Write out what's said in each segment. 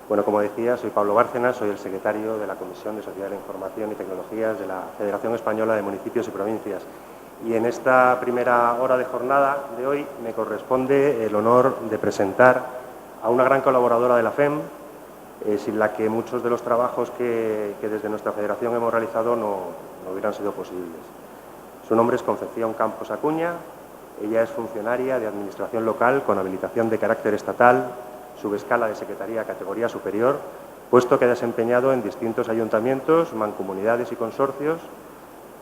Bueno, como decía, soy Pablo Bárcenas, soy el secretario de la Comisión de Sociedad de la Información y Tecnologías de la Federación Española de Municipios y Provincias. Y en esta primera hora de jornada de hoy me corresponde el honor de presentar a una gran colaboradora de la FEM, sin la que muchos de los trabajos que desde nuestra federación hemos realizado no hubieran sido posibles. Su nombre es Concepción Campos Acuña. Ella es funcionaria de Administración Local con habilitación de carácter estatal, subescala de Secretaría categoría superior, puesto que ha desempeñado en distintos ayuntamientos, mancomunidades y consorcios,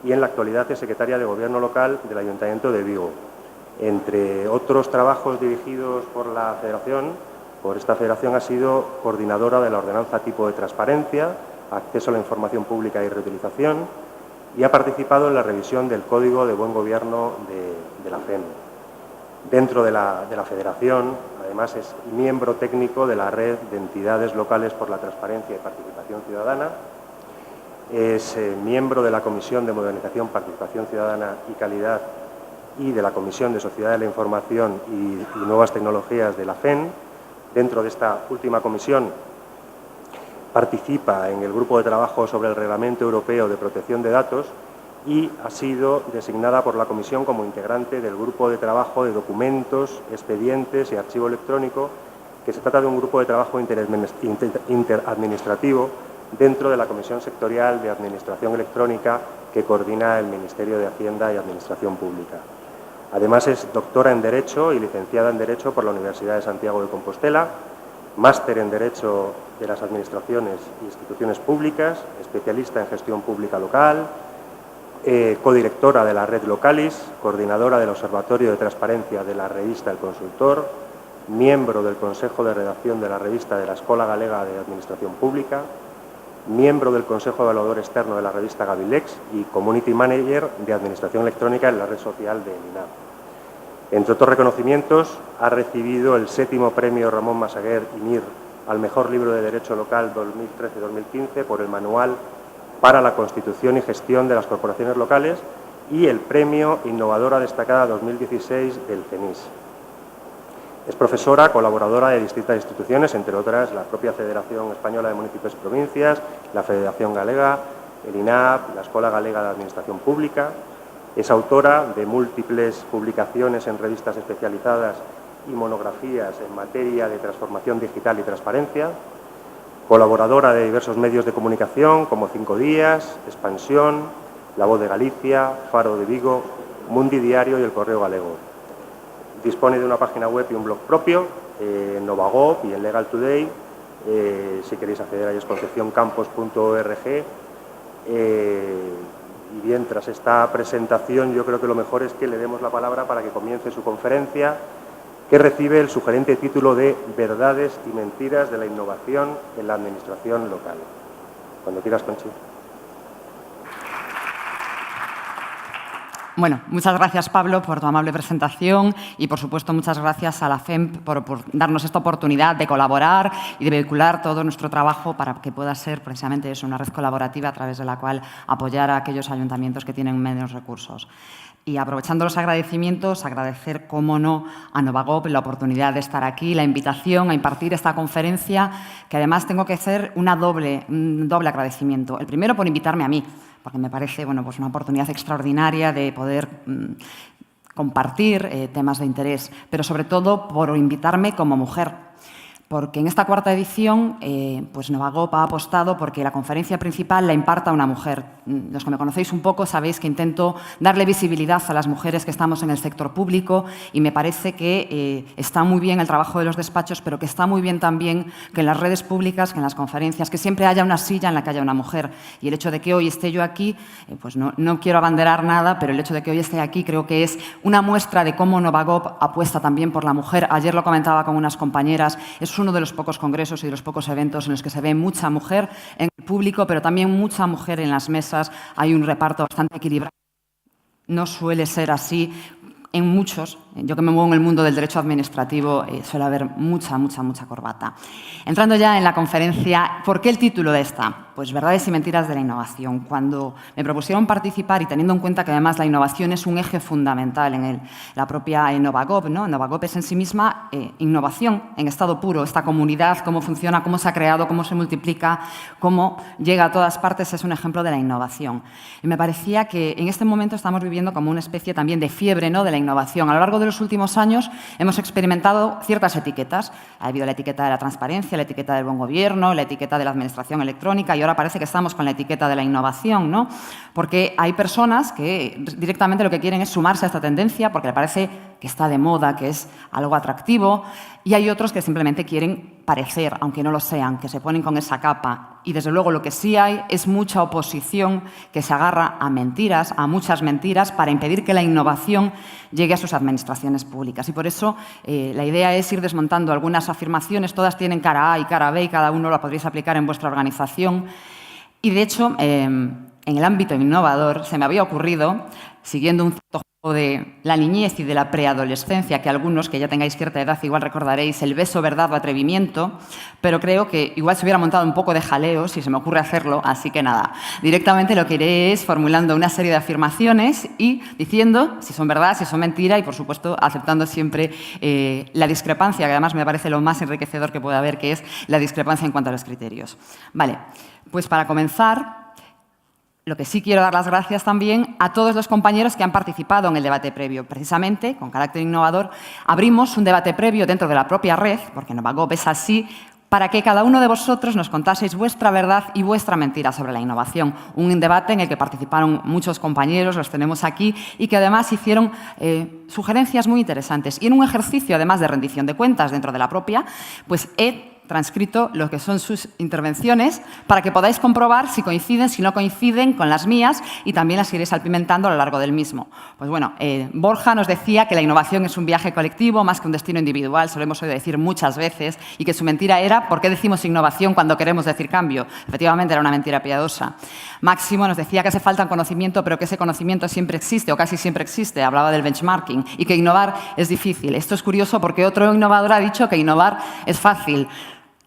y en la actualidad es secretaria de Gobierno Local del Ayuntamiento de Vigo. Entre otros trabajos dirigidos por la Federación, por esta Federación ha sido coordinadora de la Ordenanza Tipo de Transparencia, Acceso a la Información Pública y Reutilización, y ha participado en la revisión del Código de Buen Gobierno de la FEM. Dentro de la Federación, además, es miembro técnico de la Red de Entidades Locales por la Transparencia y Participación Ciudadana, es miembro de la Comisión de Modernización, Participación Ciudadana y Calidad y de la Comisión de Sociedad de la Información y Nuevas Tecnologías de la FEN. Dentro de esta última comisión participa en el grupo de trabajo sobre el Reglamento Europeo de Protección de Datos y ha sido designada por la Comisión como integrante del grupo de trabajo de documentos, expedientes y archivo electrónico, que se trata de un grupo de trabajo interadministrativo dentro de la Comisión Sectorial de Administración Electrónica que coordina el Ministerio de Hacienda y Administración Pública. Además, es doctora en Derecho y licenciada en Derecho por la Universidad de Santiago de Compostela, máster en Derecho de las Administraciones e Instituciones Públicas, especialista en Gestión Pública Local, codirectora de la Red Localis, coordinadora del Observatorio de Transparencia de la revista El Consultor, miembro del Consejo de Redacción de la revista de la Escola Galega de Administración Pública, miembro del Consejo Evaluador Externo de la revista Gabilex y Community Manager de Administración Electrónica en la red social de INAP. Entre otros reconocimientos, ha recibido el 7º Premio Ramón Masaguer y Mir al Mejor Libro de Derecho Local 2013-2015 por el Manual para la Constitución y Gestión de las Corporaciones Locales y el Premio Innovadora Destacada 2016 del CENIS. Es profesora, colaboradora de distintas instituciones, entre otras la propia Federación Española de Municipios y Provincias, la Federación Galega, el INAP, la Escuela Galega de Administración Pública. Es autora de múltiples publicaciones en revistas especializadas y monografías en materia de transformación digital y transparencia. Colaboradora de diversos medios de comunicación como 5 Días, Expansión, La Voz de Galicia, Faro de Vigo, Mundi Diario y El Correo Galego. Dispone de una página web y un blog propio, en Novagov y en Legal Today. Si queréis acceder a ellos, concepcioncampos.org. Y bien, tras esta presentación, yo creo que lo mejor es que le demos la palabra para que comience su conferencia, que recibe el sugerente título de Verdades y mentiras de la innovación en la administración local. Cuando quieras, Conchi. Bueno, muchas gracias, Pablo, por tu amable presentación y, por supuesto, muchas gracias a la FEM por darnos esta oportunidad de colaborar y de vehicular todo nuestro trabajo para que pueda ser precisamente eso, una red colaborativa a través de la cual apoyar a aquellos ayuntamientos que tienen menos recursos. Y aprovechando los agradecimientos, agradecer, cómo no, a Novagov la oportunidad de estar aquí, la invitación a impartir esta conferencia, que además tengo que hacer un doble agradecimiento. El primero por invitarme a mí, porque me parece pues una oportunidad extraordinaria de poder compartir temas de interés, pero sobre todo por invitarme como mujer. Porque en esta 4ª edición, pues Novagov ha apostado porque la conferencia principal la imparta una mujer. Los que me conocéis un poco sabéis que intento darle visibilidad a las mujeres que estamos en el sector público y me parece que está muy bien el trabajo de los despachos, pero que está muy bien también que en las redes públicas, que en las conferencias, que siempre haya una silla en la que haya una mujer. Y el hecho de que hoy esté yo aquí, pues no quiero abanderar nada, pero el hecho de que hoy esté aquí creo que es una muestra de cómo Novagov apuesta también por la mujer. Ayer lo comentaba con unas compañeras, es uno de los pocos congresos y de los pocos eventos en los que se ve mucha mujer en el público, pero también mucha mujer en las mesas. Hay un reparto bastante equilibrado. No suele ser así en muchos, yo que me muevo en el mundo del derecho administrativo, suele haber mucha corbata. Entrando ya en la conferencia, ¿por qué el título de esta? Pues verdades y mentiras de la innovación. Cuando me propusieron participar y teniendo en cuenta que además la innovación es un eje fundamental en la propia Novagop, ¿no? Novagop es en sí misma innovación en estado puro. Esta comunidad, cómo funciona, cómo se ha creado, cómo se multiplica, cómo llega a todas partes, es un ejemplo de la innovación. Y me parecía que en este momento estamos viviendo como una especie también de fiebre, ¿no?, de la innovación. A lo largo de los últimos años hemos experimentado ciertas etiquetas. Ha habido la etiqueta de la transparencia, la etiqueta del buen gobierno, la etiqueta de la administración electrónica y ahora parece que estamos con la etiqueta de la innovación, ¿no? Porque hay personas que directamente lo que quieren es sumarse a esta tendencia porque le parece que está de moda, que es algo atractivo, y hay otros que simplemente quieren parecer, aunque no lo sean, que se ponen con esa capa. Y desde luego lo que sí hay es mucha oposición que se agarra a mentiras, a muchas mentiras, para impedir que la innovación llegue a sus administraciones públicas. Y por eso la idea es ir desmontando algunas afirmaciones, todas tienen cara A y cara B y cada uno la podréis aplicar en vuestra organización. Y de hecho, en el ámbito innovador se me había ocurrido, siguiendo un cierto juego de la niñez y de la preadolescencia, que algunos, que ya tengáis cierta edad, igual recordaréis el beso, verdad o atrevimiento, pero creo que igual se hubiera montado un poco de jaleo si se me ocurre hacerlo, así que nada. Directamente lo que iré es formulando una serie de afirmaciones y diciendo si son verdad, si son mentira y, por supuesto, aceptando siempre la discrepancia, que además me parece lo más enriquecedor que puede haber, que es la discrepancia en cuanto a los criterios. Vale, pues para comenzar, lo que sí quiero dar las gracias también a todos los compañeros que han participado en el debate previo. Precisamente, con carácter innovador, abrimos un debate previo dentro de la propia red, porque Novagop es así, para que cada uno de vosotros nos contaseis vuestra verdad y vuestra mentira sobre la innovación. Un debate en el que participaron muchos compañeros, los tenemos aquí, y que además hicieron sugerencias muy interesantes. Y en un ejercicio, además de rendición de cuentas dentro de la propia, pues he transcrito lo que son sus intervenciones para que podáis comprobar si coinciden, si no coinciden con las mías y también las iréis salpimentando a lo largo del mismo. Pues bueno, Borja nos decía que la innovación es un viaje colectivo más que un destino individual, se lo hemos oído decir muchas veces, y que su mentira era ¿por qué decimos innovación cuando queremos decir cambio? Efectivamente, era una mentira piadosa. Máximo nos decía que hace falta un conocimiento, pero que ese conocimiento siempre existe o casi siempre existe, hablaba del benchmarking, y que innovar es difícil. Esto es curioso porque otro innovador ha dicho que innovar es fácil,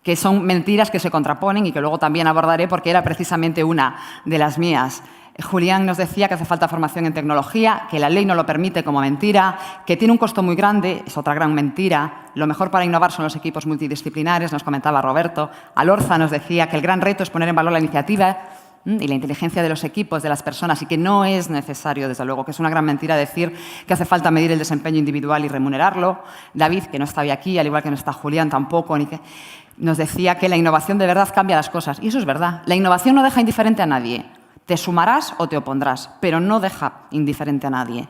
que son mentiras que se contraponen y que luego también abordaré porque era precisamente una de las mías. Julián nos decía que hace falta formación en tecnología, que la ley no lo permite como mentira, que tiene un costo muy grande, es otra gran mentira. Lo mejor para innovar son los equipos multidisciplinares, nos comentaba Roberto. Alorza nos decía que el gran reto es poner en valor la iniciativa y la inteligencia de los equipos, de las personas, y que no es necesario, desde luego, que es una gran mentira decir que hace falta medir el desempeño individual y remunerarlo. David, que no está hoy aquí, al igual que no está Julián tampoco, nos decía que la innovación de verdad cambia las cosas. Y eso es verdad. La innovación no deja indiferente a nadie. Te sumarás o te opondrás, pero no deja indiferente a nadie.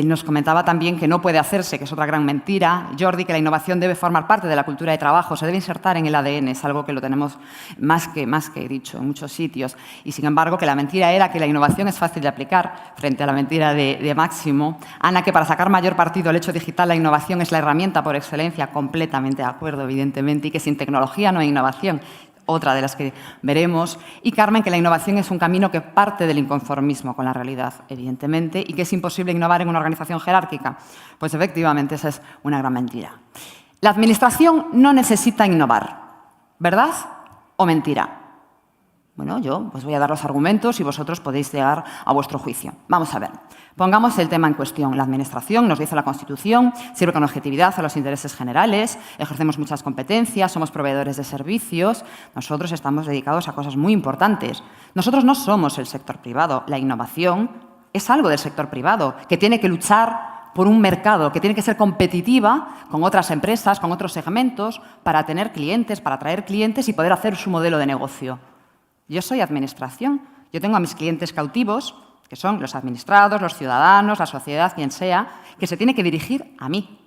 Nos comentaba también que no puede hacerse, que es otra gran mentira. Jordi, que la innovación debe formar parte de la cultura de trabajo, se debe insertar en el ADN, es algo que lo tenemos más que dicho en muchos sitios. Y, sin embargo, que la mentira era que la innovación es fácil de aplicar, frente a la mentira de Máximo. Ana, que para sacar mayor partido al hecho digital, la innovación es la herramienta por excelencia, completamente de acuerdo, evidentemente, y que sin tecnología no hay innovación. Otra de las que veremos, y Carmen, que la innovación es un camino que parte del inconformismo con la realidad, evidentemente, y que es imposible innovar en una organización jerárquica. Pues efectivamente, esa es una gran mentira. La Administración no necesita innovar, ¿verdad o mentira? Bueno, yo os voy a dar los argumentos y vosotros podéis llegar a vuestro juicio. Vamos a ver. Pongamos el tema en cuestión. La Administración, nos dice la Constitución, sirve con objetividad a los intereses generales, ejercemos muchas competencias, somos proveedores de servicios. Nosotros estamos dedicados a cosas muy importantes. Nosotros no somos el sector privado. La innovación es algo del sector privado, que tiene que luchar por un mercado, que tiene que ser competitiva con otras empresas, con otros segmentos, para tener clientes, para atraer clientes y poder hacer su modelo de negocio. Yo soy Administración. Yo tengo a mis clientes cautivos, que son los administrados, los ciudadanos, la sociedad, quien sea, que se tiene que dirigir a mí.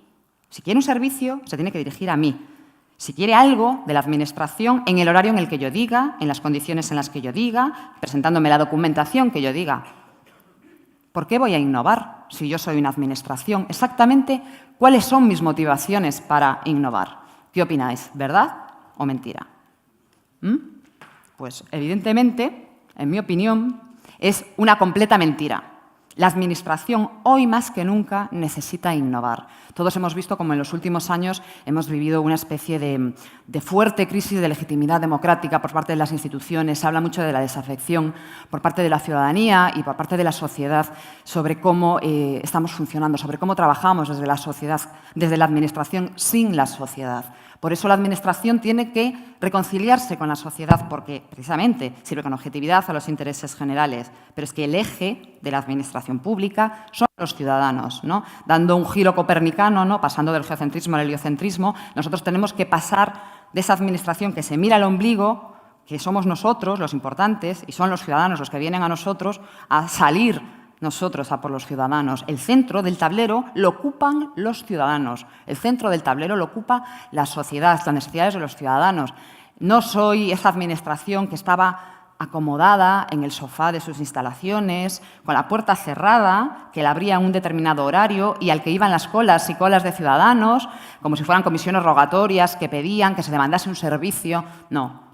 Si quiere un servicio, se tiene que dirigir a mí. Si quiere algo de la Administración, en el horario en el que yo diga, en las condiciones en las que yo diga, presentándome la documentación que yo diga. ¿Por qué voy a innovar si yo soy una Administración? Exactamente, ¿cuáles son mis motivaciones para innovar? ¿Qué opináis? ¿Verdad o mentira? Pues, evidentemente, en mi opinión, es una completa mentira. La Administración, hoy más que nunca, necesita innovar. Todos hemos visto cómo en los últimos años hemos vivido una especie de fuerte crisis de legitimidad democrática por parte de las instituciones. Se habla mucho de la desafección por parte de la ciudadanía y por parte de la sociedad sobre cómo estamos funcionando, sobre cómo trabajamos desde la sociedad, desde la Administración sin la sociedad. Por eso la Administración tiene que reconciliarse con la sociedad porque, precisamente, sirve con objetividad a los intereses generales. Pero es que el eje de la Administración pública son los ciudadanos, ¿no? Dando un giro copernicano, ¿no? Pasando del geocentrismo al heliocentrismo, nosotros tenemos que pasar de esa Administración que se mira al ombligo, que somos nosotros los importantes y son los ciudadanos los que vienen a nosotros, a salir nosotros a por los ciudadanos. El centro del tablero lo ocupan los ciudadanos. El centro del tablero lo ocupa la sociedad, las necesidades de los ciudadanos. No soy esa Administración que estaba acomodada en el sofá de sus instalaciones, con la puerta cerrada, que la abría en un determinado horario y al que iban las colas y colas de ciudadanos, como si fueran comisiones rogatorias que pedían que se demandase un servicio. No,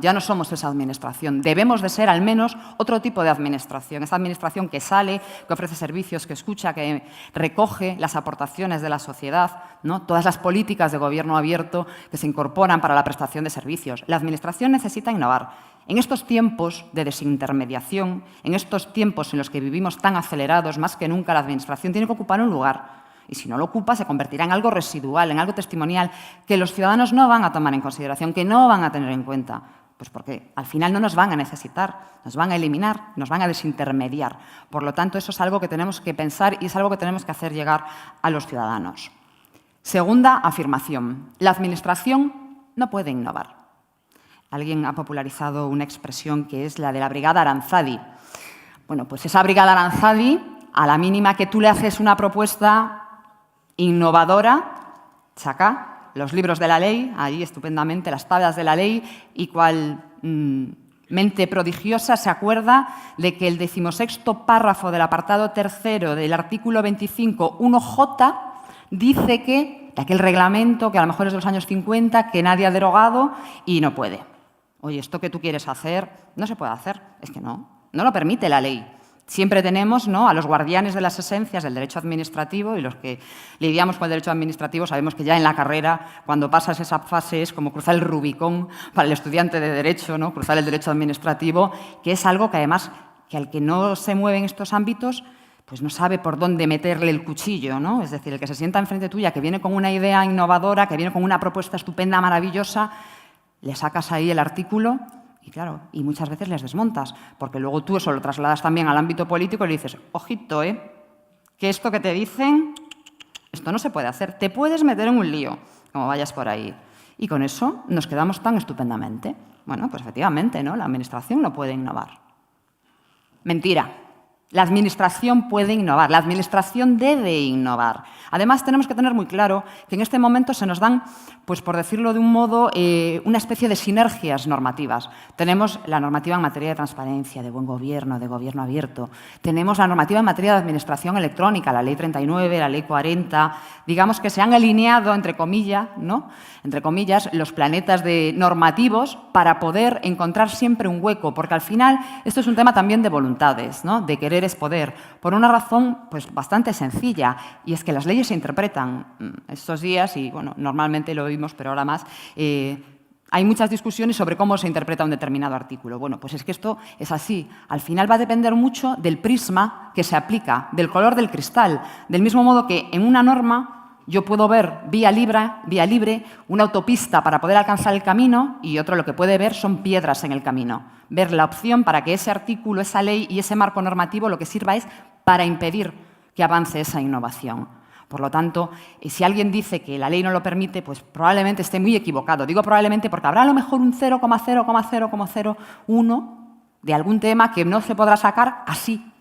ya no somos esa Administración. Debemos de ser al menos otro tipo de Administración, esa Administración que sale, que ofrece servicios, que escucha, que recoge las aportaciones de la sociedad, ¿no? Todas las políticas de gobierno abierto que se incorporan para la prestación de servicios. La Administración necesita innovar. En estos tiempos de desintermediación, en estos tiempos en los que vivimos tan acelerados, más que nunca la Administración tiene que ocupar un lugar. Y si no lo ocupa, se convertirá en algo residual, en algo testimonial, que los ciudadanos no van a tomar en consideración, que no van a tener en cuenta. Pues porque al final no nos van a necesitar, nos van a eliminar, nos van a desintermediar. Por lo tanto, eso es algo que tenemos que pensar y es algo que tenemos que hacer llegar a los ciudadanos. Segunda afirmación. La Administración no puede innovar. Alguien ha popularizado una expresión que es la de la Brigada Aranzadi. Bueno, pues esa Brigada Aranzadi, a la mínima que tú le haces una propuesta innovadora, saca los libros de la ley, ahí estupendamente las tablas de la ley, y cual mente prodigiosa se acuerda de que el 16º párrafo del apartado 3º del artículo 25, 1J, dice que de aquel reglamento, que a lo mejor es de los años 50, que nadie ha derogado y no puede. Oye, esto que tú quieres hacer no se puede hacer, es que no lo permite la ley. Siempre tenemos, ¿no?, a los guardianes de las esencias del derecho administrativo, y los que lidiamos con el derecho administrativo sabemos que ya en la carrera, cuando pasas esa fase, es como cruzar el Rubicón para el estudiante de derecho, ¿no?, cruzar el derecho administrativo, que es algo que además, que al que no se mueve en estos ámbitos, pues no sabe por dónde meterle el cuchillo, ¿no? Es decir, el que se sienta enfrente tuya, que viene con una idea innovadora, que viene con una propuesta estupenda, maravillosa, le sacas ahí el artículo y, claro, y muchas veces les desmontas, porque luego tú eso lo trasladas también al ámbito político y le dices, ojito, que esto que te dicen, esto no se puede hacer, te puedes meter en un lío, como vayas por ahí. Y con eso nos quedamos tan estupendamente. Bueno, pues efectivamente, ¿no?, la Administración no puede innovar. Mentira. La Administración puede innovar, la Administración debe innovar. Además, tenemos que tener muy claro que en este momento se nos dan, pues por decirlo de un modo, una especie de sinergias normativas. Tenemos la normativa en materia de transparencia, de buen gobierno, de gobierno abierto. Tenemos la normativa en materia de administración electrónica, la Ley 39, la Ley 40. Digamos que se han alineado, entre comillas, ¿no?, entre comillas, los planetas de normativos para poder encontrar siempre un hueco, porque al final esto es un tema también de voluntades, ¿no?, de querer es poder, por una razón pues bastante sencilla, y es que las leyes se interpretan estos días, y bueno, normalmente lo oímos, pero ahora más, hay muchas discusiones sobre cómo se interpreta un determinado artículo. Bueno, pues es que esto es así. Al final va a depender mucho del prisma que se aplica, del color del cristal, del mismo modo que en una norma yo puedo ver vía libre, una autopista para poder alcanzar el camino, y otro lo que puede ver son piedras en el camino. Ver la opción para que ese artículo, esa ley y ese marco normativo lo que sirva es para impedir que avance esa innovación. Por lo tanto, si alguien dice que la ley no lo permite, pues probablemente esté muy equivocado. Digo probablemente porque habrá a lo mejor un 0,0,0,01 de algún tema que no se podrá sacar así,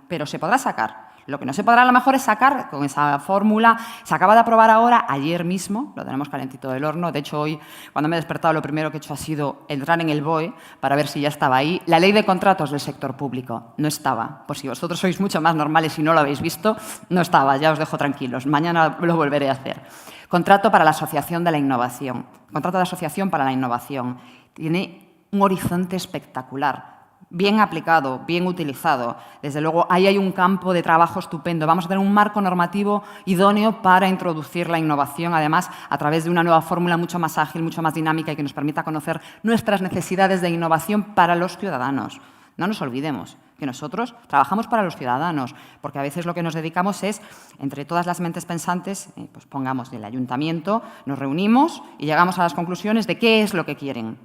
pero se podrá sacar. Lo que no se podrá a lo mejor es sacar con esa fórmula. Se acaba de aprobar ahora, ayer mismo, lo tenemos calentito del horno. De hecho, hoy, cuando me he despertado, lo primero que he hecho ha sido entrar en el BOE para ver si ya estaba ahí. La ley de contratos del sector público no estaba. Pues si vosotros sois mucho más normales y no lo habéis visto, no estaba. Ya os dejo tranquilos. Mañana lo volveré a hacer. Contrato para la Asociación de la Innovación. Contrato de asociación para la innovación. Tiene un horizonte espectacular. bien aplicado, bien utilizado. Desde luego, ahí hay un campo de trabajo estupendo. Vamos a tener un marco normativo idóneo para introducir la innovación, además, a través de una nueva fórmula mucho más ágil, mucho más dinámica y que nos permita conocer nuestras necesidades de innovación para los ciudadanos. No nos olvidemos que nosotros trabajamos para los ciudadanos, porque a veces lo que nos dedicamos es, entre todas las mentes pensantes, pues pongamos del ayuntamiento, nos reunimos y llegamos a las conclusiones de qué es lo que quieren.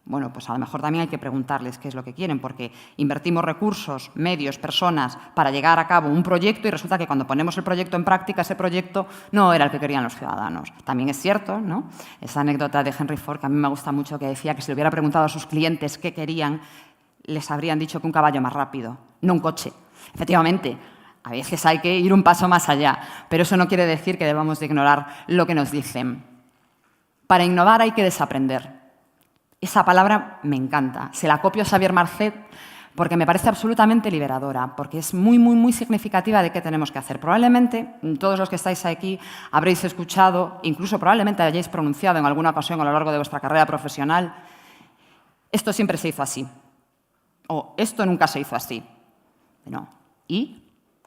Bueno, pues a lo mejor también hay que preguntarles qué es lo que quieren, porque invertimos recursos, medios, personas para llegar a cabo un proyecto y resulta que cuando ponemos el proyecto en práctica, ese proyecto no era el que querían los ciudadanos. También es cierto, ¿no?, esa anécdota de Henry Ford, que a mí me gusta mucho, que decía que si le hubiera preguntado a sus clientes qué querían, les habrían dicho que un caballo más rápido, no un coche. Efectivamente, a veces hay que ir un paso más allá, pero eso no quiere decir que debamos de ignorar lo que nos dicen. Para innovar hay que desaprender. Esa palabra me encanta. Se la copio a Xavier Marcet porque me parece absolutamente liberadora, porque es muy, muy, muy significativa de qué tenemos que hacer. Probablemente todos los que estáis aquí habréis escuchado, incluso probablemente hayáis pronunciado en alguna ocasión a lo largo de vuestra carrera profesional, esto siempre se hizo así. O esto nunca se hizo así. No. ¿Y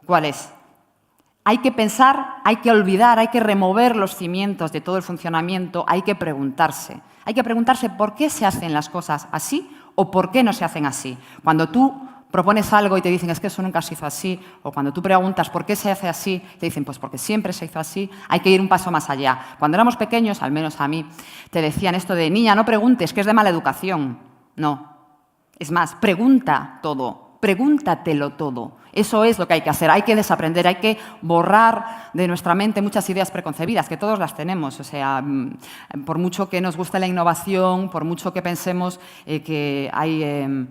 cuál es? Hay que pensar, hay que olvidar, hay que remover los cimientos de todo el funcionamiento, hay que preguntarse. Hay que preguntarse por qué se hacen las cosas así o por qué no se hacen así. Cuando tú propones algo y te dicen es que eso nunca se hizo así, o cuando tú preguntas por qué se hace así, te dicen pues porque siempre se hizo así, hay que ir un paso más allá. Cuando éramos pequeños, al menos a mí, te decían esto de niña, no preguntes, que es de mala educación. No. Es más, pregunta todo, pregúntatelo todo. Eso es lo que hay que hacer, hay que desaprender, hay que borrar de nuestra mente muchas ideas preconcebidas, que todos las tenemos. O sea, por mucho que nos guste la innovación, por mucho que pensemos que hay en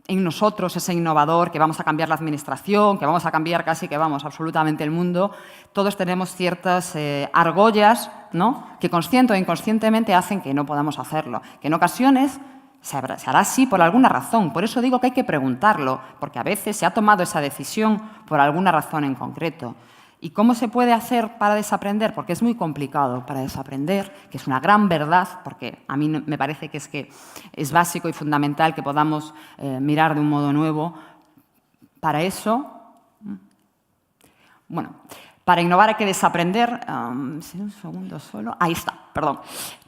nosotros ese innovador, que vamos a cambiar la administración, que vamos a cambiar casi que vamos absolutamente el mundo, todos tenemos ciertas argollas, ¿no?, que consciente o inconscientemente hacen que no podamos hacerlo, que en ocasiones se hará así por alguna razón. Por eso digo que hay que preguntarlo, porque a veces se ha tomado esa decisión por alguna razón en concreto. ¿Y cómo se puede hacer para desaprender? Porque es muy complicado para desaprender, que es una gran verdad, porque a mí me parece que es básico y fundamental que podamos mirar de un modo nuevo. Para eso, bueno, para innovar hay que desaprender. Un segundo solo. Ahí está, perdón.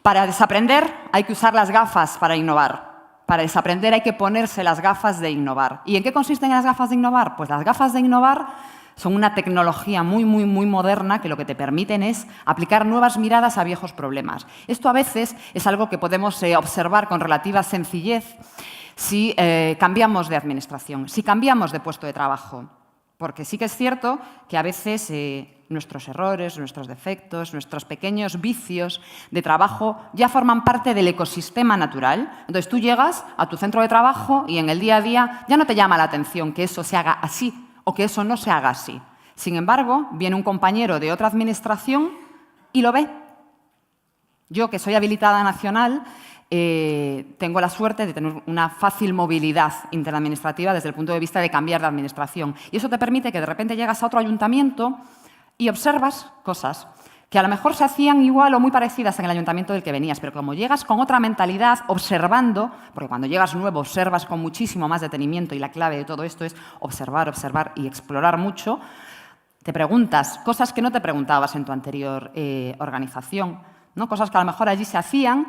Para desaprender hay que usar las gafas para innovar. Para desaprender hay que ponerse las gafas de innovar. ¿Y en qué consisten las gafas de innovar? Pues las gafas de innovar son una tecnología muy, muy, muy moderna que lo que te permiten es aplicar nuevas miradas a viejos problemas. Esto a veces es algo que podemos observar con relativa sencillez si cambiamos de administración, si cambiamos de puesto de trabajo. Porque sí que es cierto que a veces nuestros errores, nuestros defectos, nuestros pequeños vicios de trabajo ya forman parte del ecosistema natural. Entonces tú llegas a tu centro de trabajo y en el día a día ya no te llama la atención que eso se haga así o que eso no se haga así. Sin embargo, viene un compañero de otra administración y lo ve. Yo, que soy habilitada nacional, tengo la suerte de tener una fácil movilidad interadministrativa desde el punto de vista de cambiar de administración. Y eso te permite que de repente llegas a otro ayuntamiento y observas cosas que a lo mejor se hacían igual o muy parecidas en el ayuntamiento del que venías, pero como llegas con otra mentalidad, observando, porque cuando llegas nuevo observas con muchísimo más detenimiento y la clave de todo esto es observar, observar y explorar mucho, te preguntas cosas que no te preguntabas en tu anterior organización, ¿no? Cosas que a lo mejor allí se hacían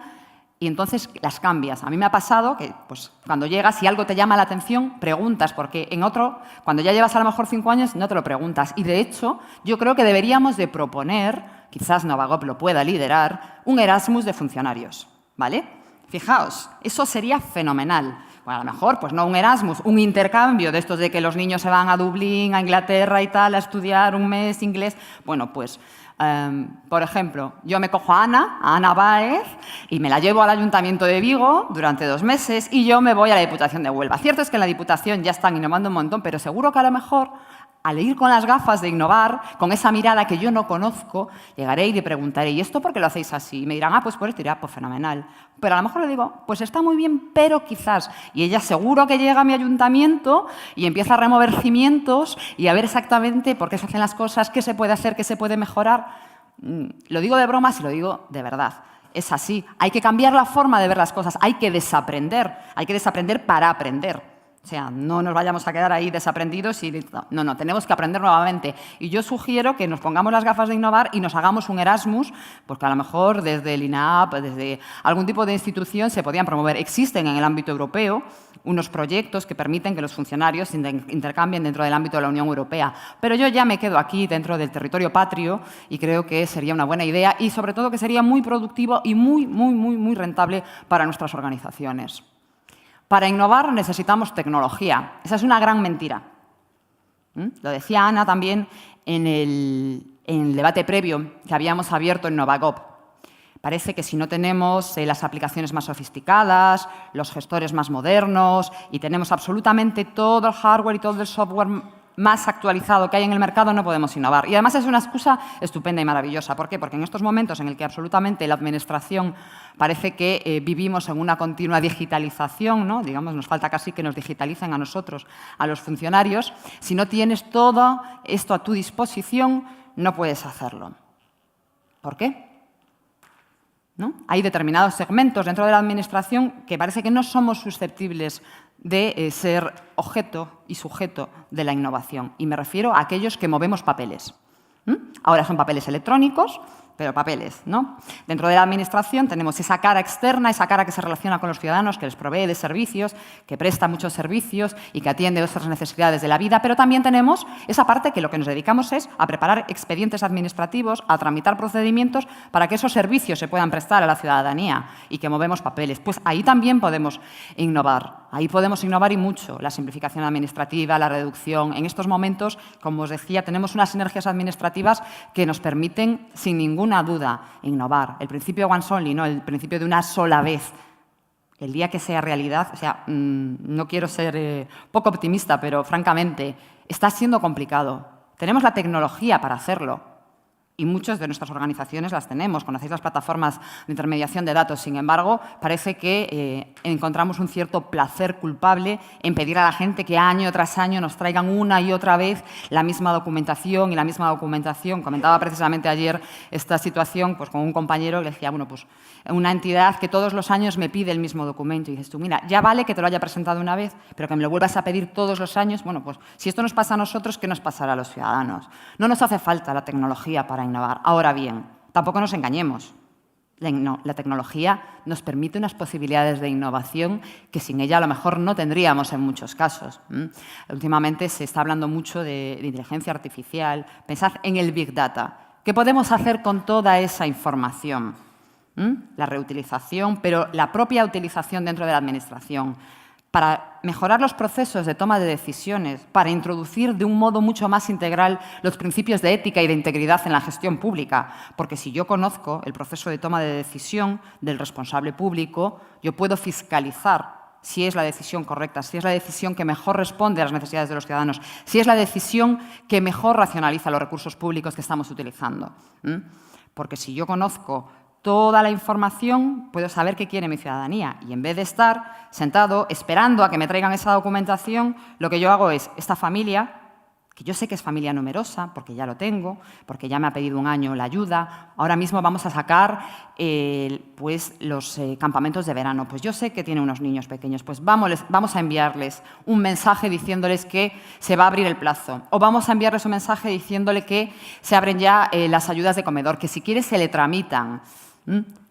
y entonces las cambias. A mí me ha pasado que pues, cuando llegas y algo te llama la atención, preguntas, porque en otro, cuando ya llevas a lo mejor 5 años, no te lo preguntas. Y de hecho, yo creo que deberíamos de proponer, quizás Novagop lo pueda liderar, un Erasmus de funcionarios, ¿vale? Fijaos, eso sería fenomenal. Bueno, a lo mejor, pues no un Erasmus, un intercambio de estos de que los niños se van a Dublín, a Inglaterra y tal, a estudiar un mes inglés. Bueno, pues por ejemplo, yo me cojo a Ana Báez, y me la llevo al Ayuntamiento de Vigo durante 2 meses y yo me voy a la Diputación de Huelva. Cierto es que en la Diputación ya están innovando un montón, pero seguro que a lo mejor, al ir con las gafas de innovar, con esa mirada que yo no conozco, llegaré y le preguntaré, ¿y esto por qué lo hacéis así? Y me dirán, pues por esto, y dirá, pues fenomenal. Pero a lo mejor le digo, pues está muy bien, pero quizás. Y ella seguro que llega a mi ayuntamiento y empieza a remover cimientos y a ver exactamente por qué se hacen las cosas, qué se puede hacer, qué se puede mejorar. Lo digo de bromas y lo digo de verdad. Es así. Hay que cambiar la forma de ver las cosas. Hay que desaprender para aprender. O sea, no nos vayamos a quedar ahí desaprendidos y no, tenemos que aprender nuevamente. Y yo sugiero que nos pongamos las gafas de innovar y nos hagamos un Erasmus, porque a lo mejor desde el INAP, desde algún tipo de institución se podían promover. Existen en el ámbito europeo unos proyectos que permiten que los funcionarios intercambien dentro del ámbito de la Unión Europea. Pero yo ya me quedo aquí dentro del territorio patrio y creo que sería una buena idea y sobre todo que sería muy productivo y muy rentable para nuestras organizaciones. Para innovar necesitamos tecnología. Esa es una gran mentira. Lo decía Ana también en el debate previo que habíamos abierto en Novagop. Parece que si no tenemos las aplicaciones más sofisticadas, los gestores más modernos y tenemos absolutamente todo el hardware y todo el software más actualizado que hay en el mercado, no podemos innovar. Y además es una excusa estupenda y maravillosa. ¿Por qué? Porque en estos momentos en el que absolutamente la Administración parece que vivimos en una continua digitalización, ¿no? Digamos, nos falta casi que nos digitalicen a nosotros, a los funcionarios. Si no tienes todo esto a tu disposición, no puedes hacerlo. ¿Por qué? ¿No? Hay determinados segmentos dentro de la Administración que parece que no somos susceptibles de ser objeto y sujeto de la innovación. Y me refiero a aquellos que movemos papeles. Ahora son papeles electrónicos, pero papeles, ¿no? Dentro de la Administración tenemos esa cara externa, esa cara que se relaciona con los ciudadanos, que les provee de servicios, que presta muchos servicios y que atiende otras necesidades de la vida, pero también tenemos esa parte que lo que nos dedicamos es a preparar expedientes administrativos, a tramitar procedimientos para que esos servicios se puedan prestar a la ciudadanía y que movemos papeles. Pues ahí también podemos innovar. Ahí podemos innovar y mucho. La simplificación administrativa, la reducción. En estos momentos, como os decía, tenemos unas sinergias administrativas que nos permiten, sin ninguna duda, innovar. El principio once only, ¿no? El principio de una sola vez. El día que sea realidad, o sea, no quiero ser poco optimista, pero francamente, está siendo complicado. Tenemos la tecnología para hacerlo. Y muchas de nuestras organizaciones las tenemos. Conocéis las plataformas de intermediación de datos. Sin embargo, parece que encontramos un cierto placer culpable en pedir a la gente que año tras año nos traigan una y otra vez la misma documentación y la misma documentación. Comentaba precisamente ayer esta situación pues, con un compañero que le decía, bueno, pues una entidad que todos los años me pide el mismo documento. Y dices tú, mira, ya vale que te lo haya presentado una vez, pero que me lo vuelvas a pedir todos los años. Bueno, pues si esto nos pasa a nosotros, ¿qué nos pasará a los ciudadanos? No nos hace falta la tecnología para innovar. Ahora bien, tampoco nos engañemos. La tecnología nos permite unas posibilidades de innovación que sin ella a lo mejor no tendríamos en muchos casos. Últimamente se está hablando mucho de inteligencia artificial. Pensad en el Big Data. ¿Qué podemos hacer con toda esa información? La reutilización, pero la propia utilización dentro de la Administración. Para mejorar los procesos de toma de decisiones, para introducir de un modo mucho más integral los principios de ética y de integridad en la gestión pública. Porque si yo conozco el proceso de toma de decisión del responsable público, yo puedo fiscalizar si es la decisión correcta, si es la decisión que mejor responde a las necesidades de los ciudadanos, si es la decisión que mejor racionaliza los recursos públicos que estamos utilizando. Porque si yo conozco toda la información, puedo saber qué quiere mi ciudadanía. Y en vez de estar sentado esperando a que me traigan esa documentación, lo que yo hago es, esta familia, que yo sé que es familia numerosa, porque ya lo tengo, porque ya me ha pedido un año la ayuda, ahora mismo vamos a sacar pues, los campamentos de verano. Pues yo sé que tiene unos niños pequeños, pues vamos a enviarles un mensaje diciéndoles que se va a abrir el plazo. O vamos a enviarles un mensaje diciéndole que se abren ya las ayudas de comedor, que si quiere se le tramitan.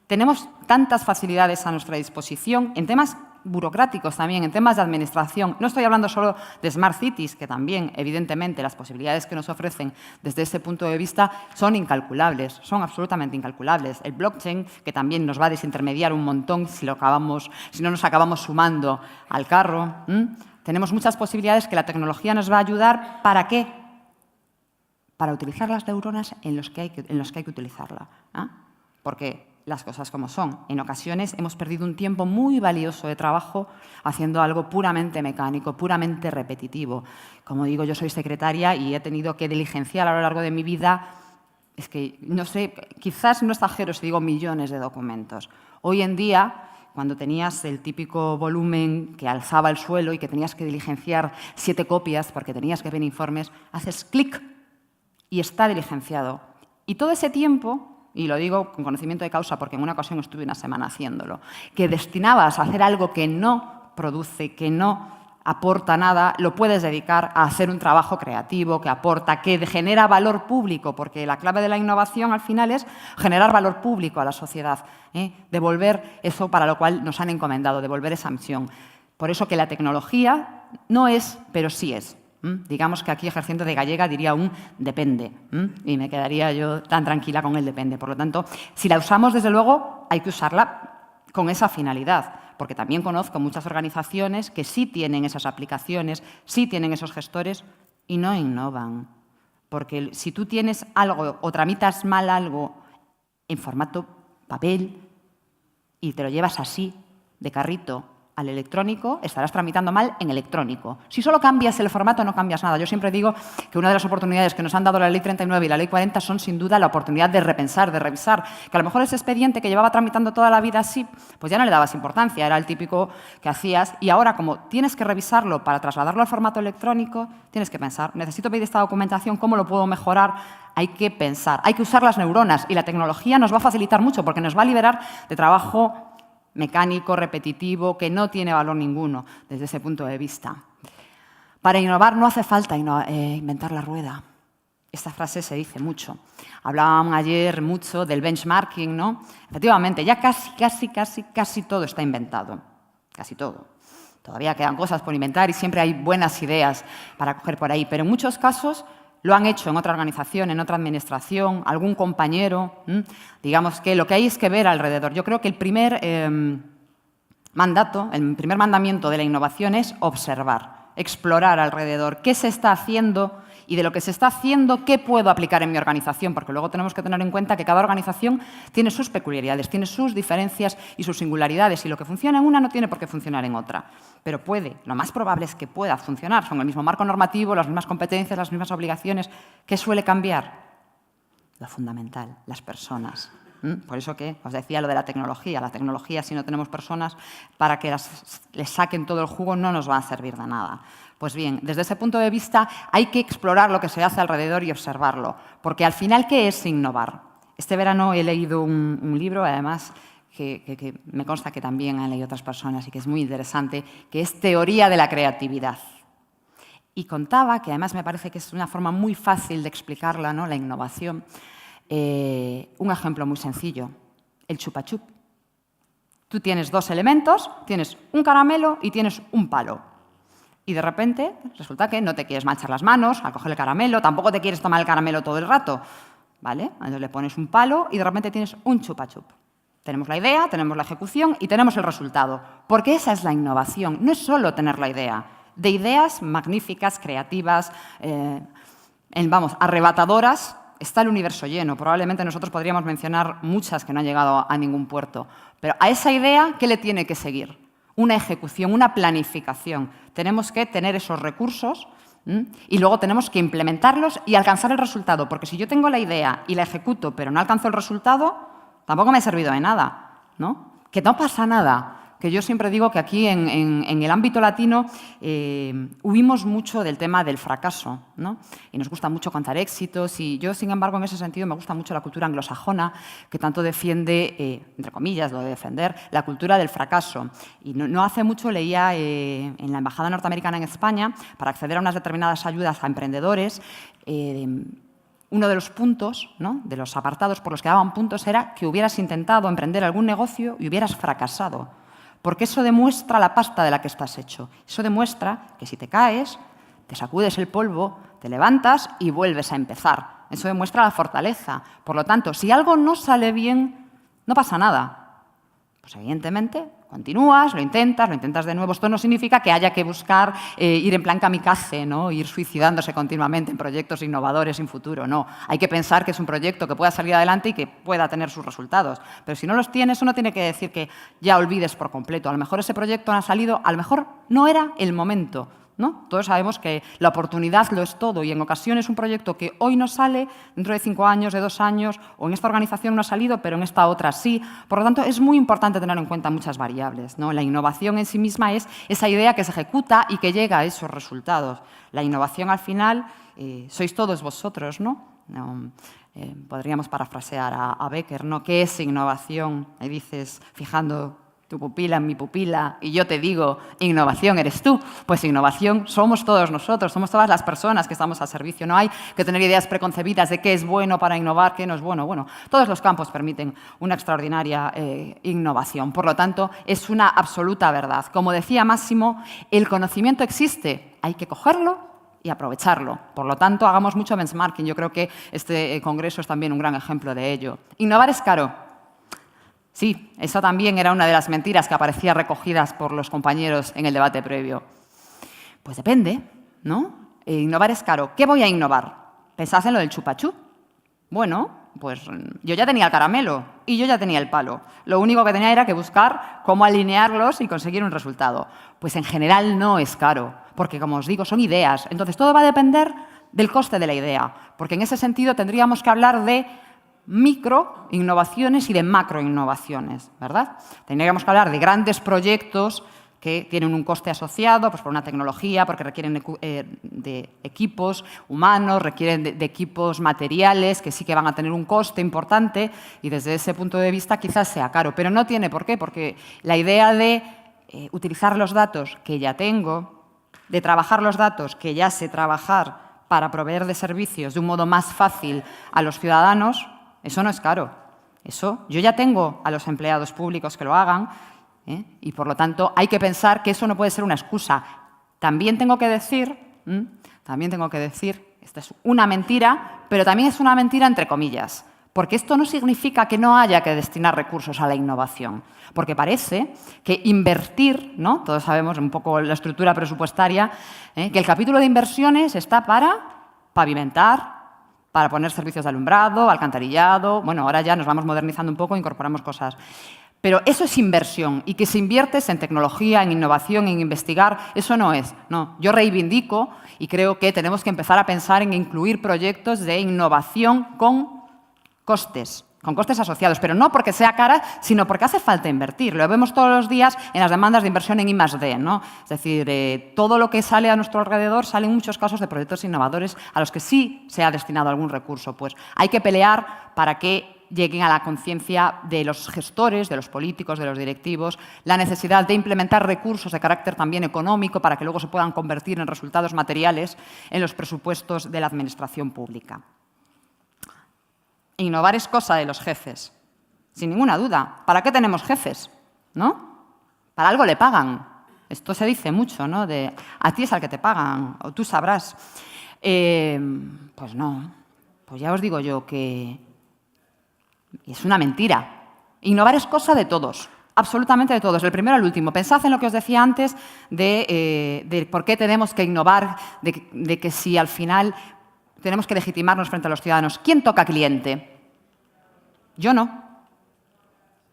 Tenemos tantas facilidades a nuestra disposición en temas burocráticos también, en temas de administración. No estoy hablando solo de Smart Cities, que también, evidentemente, las posibilidades que nos ofrecen desde ese punto de vista son incalculables, son absolutamente incalculables. El blockchain, que también nos va a desintermediar un montón si no nos acabamos sumando al carro. Tenemos muchas posibilidades que la tecnología nos va a ayudar. ¿Para qué? Para utilizar las neuronas en los que hay que utilizarla. Porque las cosas como son. En ocasiones hemos perdido un tiempo muy valioso de trabajo haciendo algo puramente mecánico, puramente repetitivo. Como digo, yo soy secretaria y he tenido que diligenciar a lo largo de mi vida, es que, no sé, quizás no exagero si digo millones de documentos. Hoy en día, cuando tenías el típico volumen que alzaba el suelo y que tenías que diligenciar 7 copias porque tenías que ver informes, haces clic y está diligenciado. Y todo ese tiempo, y lo digo con conocimiento de causa porque en una ocasión estuve una semana haciéndolo, que destinabas a hacer algo que no produce, que no aporta nada, lo puedes dedicar a hacer un trabajo creativo que aporta, que genera valor público, porque la clave de la innovación al final es generar valor público a la sociedad, devolver eso para lo cual nos han encomendado, devolver esa misión. Por eso que la tecnología no es, pero sí es. Digamos que aquí, ejerciendo de gallega, diría un depende, y me quedaría yo tan tranquila con el depende. Por lo tanto, si la usamos, desde luego, hay que usarla con esa finalidad, porque también conozco muchas organizaciones que sí tienen esas aplicaciones, sí tienen esos gestores y no innovan. Porque si tú tienes algo o tramitas mal algo en formato papel y te lo llevas así, de carrito, al electrónico, estarás tramitando mal en electrónico. Si solo cambias el formato, no cambias nada. Yo siempre digo que una de las oportunidades que nos han dado la Ley 39 y la Ley 40 son, sin duda, la oportunidad de repensar, de revisar. Que a lo mejor ese expediente que llevaba tramitando toda la vida así, pues ya no le dabas importancia, era el típico que hacías. Y ahora, como tienes que revisarlo para trasladarlo al formato electrónico, tienes que pensar, necesito pedir esta documentación, ¿cómo lo puedo mejorar? Hay que pensar, hay que usar las neuronas y la tecnología nos va a facilitar mucho porque nos va a liberar de trabajo mecánico, repetitivo, que no tiene valor ninguno desde ese punto de vista. Para innovar no hace falta inventar la rueda. Esta frase se dice mucho. Hablaban ayer mucho del benchmarking, ¿no? Efectivamente, ya casi todo está inventado. Casi todo. Todavía quedan cosas por inventar y siempre hay buenas ideas para coger por ahí, pero en muchos casos lo han hecho en otra organización, en otra administración, algún compañero. Digamos que lo que hay es que ver alrededor. Yo creo que el primer mandamiento de la innovación es observar, explorar alrededor qué se está haciendo y de lo que se está haciendo, qué puedo aplicar en mi organización, porque luego tenemos que tener en cuenta que cada organización tiene sus peculiaridades, tiene sus diferencias y sus singularidades, y lo que funciona en una no tiene por qué funcionar en otra. Pero puede, lo más probable es que pueda funcionar. Son el mismo marco normativo, las mismas competencias, las mismas obligaciones. ¿Qué suele cambiar? Lo fundamental, las personas. Por eso que os decía lo de la tecnología. La tecnología, si no tenemos personas, para que les saquen todo el jugo, no nos va a servir de nada. Pues bien, desde ese punto de vista hay que explorar lo que se hace alrededor y observarlo. Porque al final, ¿qué es innovar? Este verano he leído un libro, además, que me consta que también han leído otras personas y que es muy interesante, que es Teoría de la creatividad. Y contaba, que además me parece que es una forma muy fácil de explicarla, ¿no?, la innovación, un ejemplo muy sencillo, el chupa chup. Tú tienes dos elementos, tienes un caramelo y tienes un palo. Y de repente resulta que no te quieres manchar las manos al coger el caramelo, tampoco te quieres tomar el caramelo todo el rato, ¿vale? Entonces le pones un palo y de repente tienes un chupa chup. Tenemos la idea, tenemos la ejecución y tenemos el resultado. Porque esa es la innovación, no es solo tener la idea. De ideas magníficas, creativas, arrebatadoras, está el universo lleno. Probablemente nosotros podríamos mencionar muchas que no han llegado a ningún puerto. Pero a esa idea, ¿qué le tiene que seguir? Una ejecución, una planificación. Tenemos que tener esos recursos y luego tenemos que implementarlos y alcanzar el resultado. Porque si yo tengo la idea y la ejecuto, pero no alcanzo el resultado, tampoco me ha servido de nada, ¿no? Que no pasa nada. Que yo siempre digo que aquí en el ámbito latino huimos mucho del tema del fracaso, ¿no? Y nos gusta mucho contar éxitos y yo, sin embargo, en ese sentido me gusta mucho la cultura anglosajona que tanto defiende, entre comillas, lo de defender, la cultura del fracaso. Y no hace mucho leía en la Embajada Norteamericana en España, para acceder a unas determinadas ayudas a emprendedores, uno de los puntos, ¿no?, de los apartados por los que daban puntos era que hubieras intentado emprender algún negocio y hubieras fracasado. Porque eso demuestra la pasta de la que estás hecho. Eso demuestra que si te caes, te sacudes el polvo, te levantas y vuelves a empezar. Eso demuestra la fortaleza. Por lo tanto, si algo no sale bien, no pasa nada. Pues evidentemente continúas, lo intentas de nuevo. Esto no significa que haya que buscar ir en plan kamikaze, ¿no?, ir suicidándose continuamente en proyectos innovadores sin futuro. No, hay que pensar que es un proyecto que pueda salir adelante y que pueda tener sus resultados. Pero si no los tienes, eso no tiene que decir que ya olvides por completo. A lo mejor ese proyecto no ha salido, a lo mejor no era el momento, ¿no? Todos sabemos que la oportunidad lo es todo y en ocasiones un proyecto que hoy no sale, dentro de 5 años, de 2 años, o en esta organización no ha salido, pero en esta otra sí. Por lo tanto, es muy importante tener en cuenta muchas variables, ¿no? La innovación en sí misma es esa idea que se ejecuta y que llega a esos resultados. La innovación, al final, sois todos vosotros, ¿no? Podríamos parafrasear a Becker, ¿no? ¿Qué es innovación? Ahí dices, fijando tu pupila, mi pupila, y yo te digo, innovación eres tú. Pues innovación somos todos nosotros, somos todas las personas que estamos al servicio. No hay que tener ideas preconcebidas de qué es bueno para innovar, qué no es bueno. Bueno, todos los campos permiten una extraordinaria innovación. Por lo tanto, es una absoluta verdad. Como decía Máximo, el conocimiento existe, hay que cogerlo y aprovecharlo. Por lo tanto, hagamos mucho benchmarking. Yo creo que este congreso es también un gran ejemplo de ello. Innovar es caro. Sí, esa también era una de las mentiras que aparecía recogidas por los compañeros en el debate previo. Pues depende, ¿no? Innovar es caro. ¿Qué voy a innovar? ¿Pensad en lo del chupachú? Bueno, pues yo ya tenía el caramelo y yo ya tenía el palo. Lo único que tenía era que buscar cómo alinearlos y conseguir un resultado. Pues en general no es caro, porque como os digo, son ideas. Entonces todo va a depender del coste de la idea, porque en ese sentido tendríamos que hablar de microinnovaciones y de macroinnovaciones, ¿verdad? Tendríamos que hablar de grandes proyectos que tienen un coste asociado, pues por una tecnología, porque requieren de equipos humanos, requieren de equipos materiales que sí que van a tener un coste importante y desde ese punto de vista quizás sea caro, pero no tiene por qué, porque la idea de utilizar los datos que ya tengo, de trabajar los datos que ya sé trabajar para proveer de servicios de un modo más fácil a los ciudadanos, eso no es caro. Eso, yo ya tengo a los empleados públicos que lo hagan y, por lo tanto, hay que pensar que eso no puede ser una excusa. También tengo que decir, esta es una mentira, pero también es una mentira entre comillas, porque esto no significa que no haya que destinar recursos a la innovación, porque parece que invertir, ¿no? Todos sabemos un poco la estructura presupuestaria, que el capítulo de inversiones está para pavimentar, para poner servicios de alumbrado, alcantarillado. Bueno, ahora ya nos vamos modernizando un poco e incorporamos cosas. Pero eso es inversión y que si inviertes en tecnología, en innovación, en investigar, eso no es. No, yo reivindico y creo que tenemos que empezar a pensar en incluir proyectos de innovación con costes asociados, pero no porque sea cara, sino porque hace falta invertir. Lo vemos todos los días en las demandas de inversión en I+D, ¿no? Es decir, todo lo que sale a nuestro alrededor sale en muchos casos de proyectos innovadores a los que sí se ha destinado algún recurso. Pues hay que pelear para que lleguen a la conciencia de los gestores, de los políticos, de los directivos, la necesidad de implementar recursos de carácter también económico para que luego se puedan convertir en resultados materiales en los presupuestos de la administración pública. Innovar es cosa de los jefes, sin ninguna duda. ¿Para qué tenemos jefes? ¿No? Para algo le pagan. Esto se dice mucho, ¿no? De a ti es al que te pagan, o tú sabrás. Pues no. Pues ya os digo yo que es una mentira. Innovar es cosa de todos, absolutamente de todos, del primero al último. Pensad en lo que os decía antes de por qué tenemos que innovar, de que si al final tenemos que legitimarnos frente a los ciudadanos. ¿Quién toca cliente? Yo no.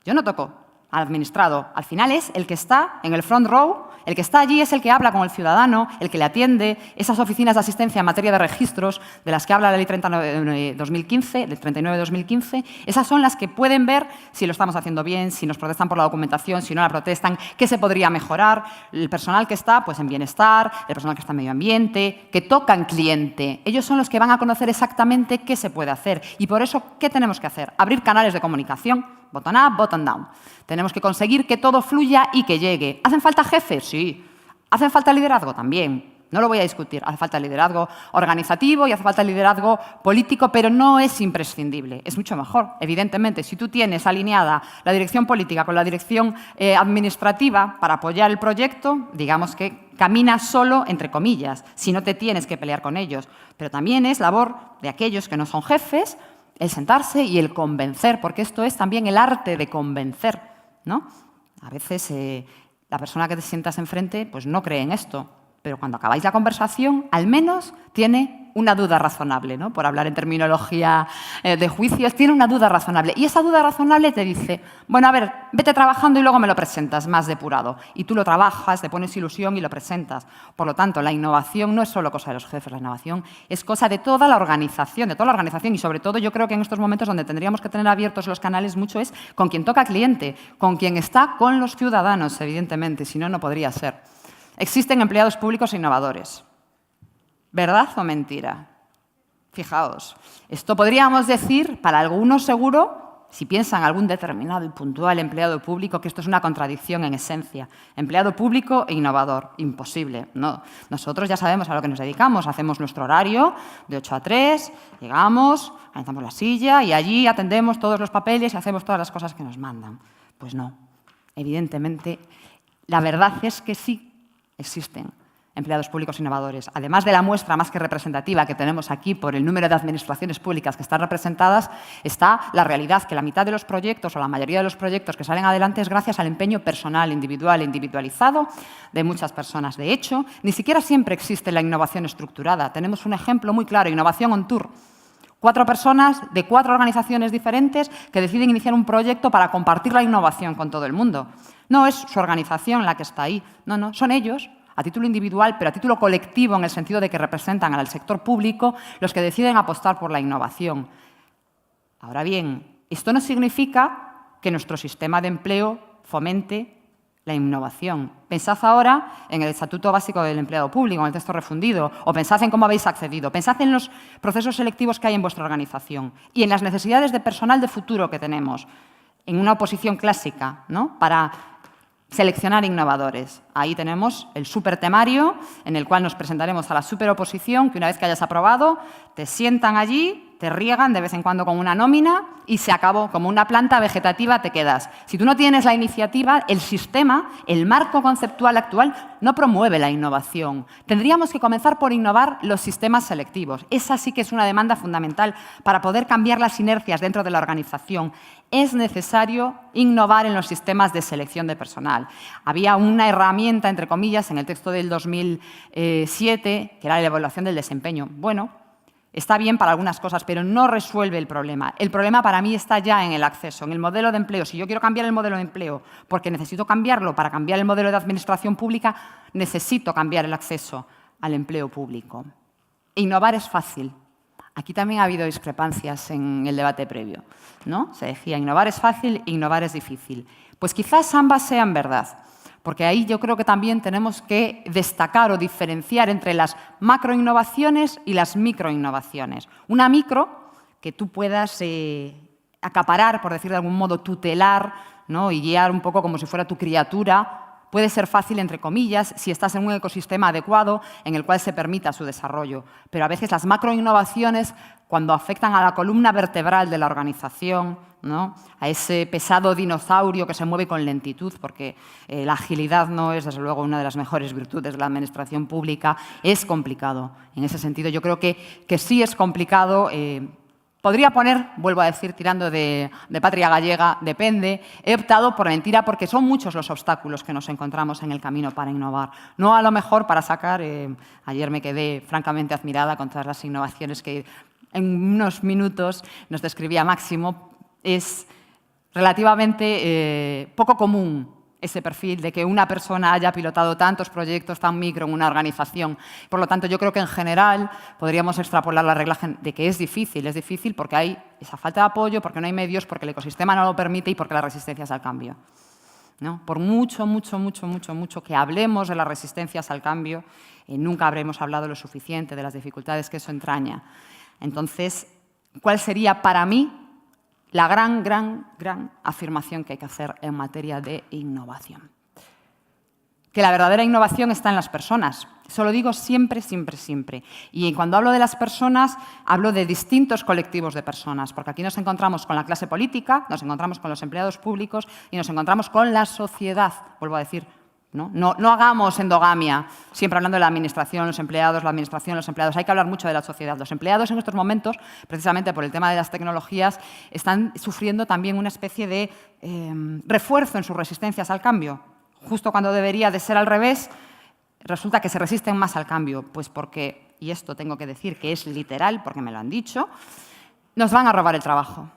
Yo no toco al administrado. Al final es el que está en el front row, el que está allí es el que habla con el ciudadano, el que le atiende. Esas oficinas de asistencia en materia de registros de las que habla la Ley 39/2015, del 39/2015, esas son las que pueden ver si lo estamos haciendo bien, si nos protestan por la documentación, si no la protestan, qué se podría mejorar. El personal que está pues, en bienestar, el personal que está en medio ambiente, que tocan cliente. Ellos son los que van a conocer exactamente qué se puede hacer. Y por eso, ¿qué tenemos que hacer? Abrir canales de comunicación. Bottom up, bottom down. Tenemos que conseguir que todo fluya y que llegue. ¿Hacen falta jefes? Sí. ¿Hacen falta liderazgo? También. No lo voy a discutir. Hace falta liderazgo organizativo y hace falta liderazgo político, pero no es imprescindible. Es mucho mejor, evidentemente. Si tú tienes alineada la dirección política con la dirección administrativa para apoyar el proyecto, digamos que camina solo, entre comillas, si no te tienes que pelear con ellos. Pero también es labor de aquellos que no son jefes el sentarse y el convencer, porque esto es también el arte de convencer, ¿no? A veces la persona que te sientas enfrente pues no cree en esto, pero cuando acabáis la conversación, al menos tiene una duda razonable, ¿no? Por hablar en terminología de juicios, tiene una duda razonable. Y esa duda razonable te dice, bueno, a ver, vete trabajando y luego me lo presentas más depurado. Y tú lo trabajas, te pones ilusión y lo presentas. Por lo tanto, la innovación no es solo cosa de los jefes, la innovación es cosa de toda la organización, y sobre todo yo creo que en estos momentos donde tendríamos que tener abiertos los canales mucho es con quien toca cliente, con quien está con los ciudadanos, evidentemente, si no, no podría ser. Existen empleados públicos innovadores. ¿Verdad o mentira? Fijaos, esto podríamos decir, para algunos seguro, si piensan algún determinado y puntual empleado público, que esto es una contradicción en esencia. Empleado público e innovador, imposible. No. Nosotros ya sabemos a lo que nos dedicamos, hacemos nuestro horario de 8 a 3, llegamos, calentamos la silla y allí atendemos todos los papeles y hacemos todas las cosas que nos mandan. Pues no, evidentemente, la verdad es que sí existen empleados públicos innovadores. Además de la muestra más que representativa que tenemos aquí por el número de administraciones públicas que están representadas, está la realidad que la mitad de los proyectos o la mayoría de los proyectos que salen adelante es gracias al empeño personal, individual e individualizado de muchas personas. De hecho, ni siquiera siempre existe la innovación estructurada. Tenemos un ejemplo muy claro, Innovación on Tour. 4 personas de 4 organizaciones diferentes que deciden iniciar un proyecto para compartir la innovación con todo el mundo. No es su organización la que está ahí, no, son ellos, a título individual, pero a título colectivo, en el sentido de que representan al sector público, los que deciden apostar por la innovación. Ahora bien, esto no significa que nuestro sistema de empleo fomente la innovación. Pensad ahora en el Estatuto Básico del Empleado Público, en el texto refundido, o pensad en cómo habéis accedido, pensad en los procesos selectivos que hay en vuestra organización y en las necesidades de personal de futuro que tenemos, en una oposición clásica, ¿no?, para seleccionar innovadores. Ahí tenemos el supertemario en el cual nos presentaremos a la superoposición, que una vez que hayas aprobado, te sientan allí, te riegan de vez en cuando con una nómina y se acabó. Como una planta vegetativa te quedas. Si tú no tienes la iniciativa, el sistema, el marco conceptual actual, no promueve la innovación. Tendríamos que comenzar por innovar los sistemas selectivos. Esa sí que es una demanda fundamental para poder cambiar las inercias dentro de la organización. Es necesario innovar en los sistemas de selección de personal. Había una herramienta, entre comillas, en el texto del 2007, que era la evaluación del desempeño. Bueno, está bien para algunas cosas, pero no resuelve el problema. El problema para mí está ya en el acceso, en el modelo de empleo. Si yo quiero cambiar el modelo de empleo porque necesito cambiarlo para cambiar el modelo de administración pública, necesito cambiar el acceso al empleo público. Innovar es fácil. Aquí también ha habido discrepancias en el debate previo, ¿no? Se decía, innovar es fácil, innovar es difícil. Pues quizás ambas sean verdad, porque ahí yo creo que también tenemos que destacar o diferenciar entre las macroinnovaciones y las microinnovaciones. Una micro que tú puedas acaparar, por decir de algún modo, tutelar, ¿no?, y guiar un poco como si fuera tu criatura. Puede ser fácil, entre comillas, si estás en un ecosistema adecuado en el cual se permita su desarrollo. Pero a veces las macroinnovaciones, cuando afectan a la columna vertebral de la organización, ¿no?, a ese pesado dinosaurio que se mueve con lentitud, porque la agilidad no es, desde luego, una de las mejores virtudes de la administración pública, es complicado. En ese sentido, yo creo que sí es complicado. Podría poner, vuelvo a decir, tirando de patria gallega, depende. He optado por mentira porque son muchos los obstáculos que nos encontramos en el camino para innovar. No a lo mejor para sacar, ayer me quedé francamente admirada con todas las innovaciones que en unos minutos nos describía Máximo. Es relativamente poco común ese perfil de que una persona haya pilotado tantos proyectos tan micro en una organización. Por lo tanto, yo creo que en general podríamos extrapolar la regla de que es difícil porque hay esa falta de apoyo, porque no hay medios, porque el ecosistema no lo permite y porque la resistencia es al cambio, ¿no? Por mucho que hablemos de las resistencias al cambio, nunca habremos hablado lo suficiente de las dificultades que eso entraña. Entonces, ¿cuál sería para mí la gran afirmación que hay que hacer en materia de innovación? Que la verdadera innovación está en las personas. Eso lo digo siempre. Y cuando hablo de las personas, hablo de distintos colectivos de personas, porque aquí nos encontramos con la clase política, nos encontramos con los empleados públicos y nos encontramos con la sociedad, vuelvo a decir. No hagamos endogamia, siempre hablando de la administración, los empleados, la administración, los empleados. Hay que hablar mucho de la sociedad. Los empleados en estos momentos, precisamente por el tema de las tecnologías, están sufriendo también una especie de refuerzo en sus resistencias al cambio. Justo cuando debería de ser al revés, resulta que se resisten más al cambio. Pues porque, y esto tengo que decir que es literal, porque me lo han dicho, nos van a robar el trabajo.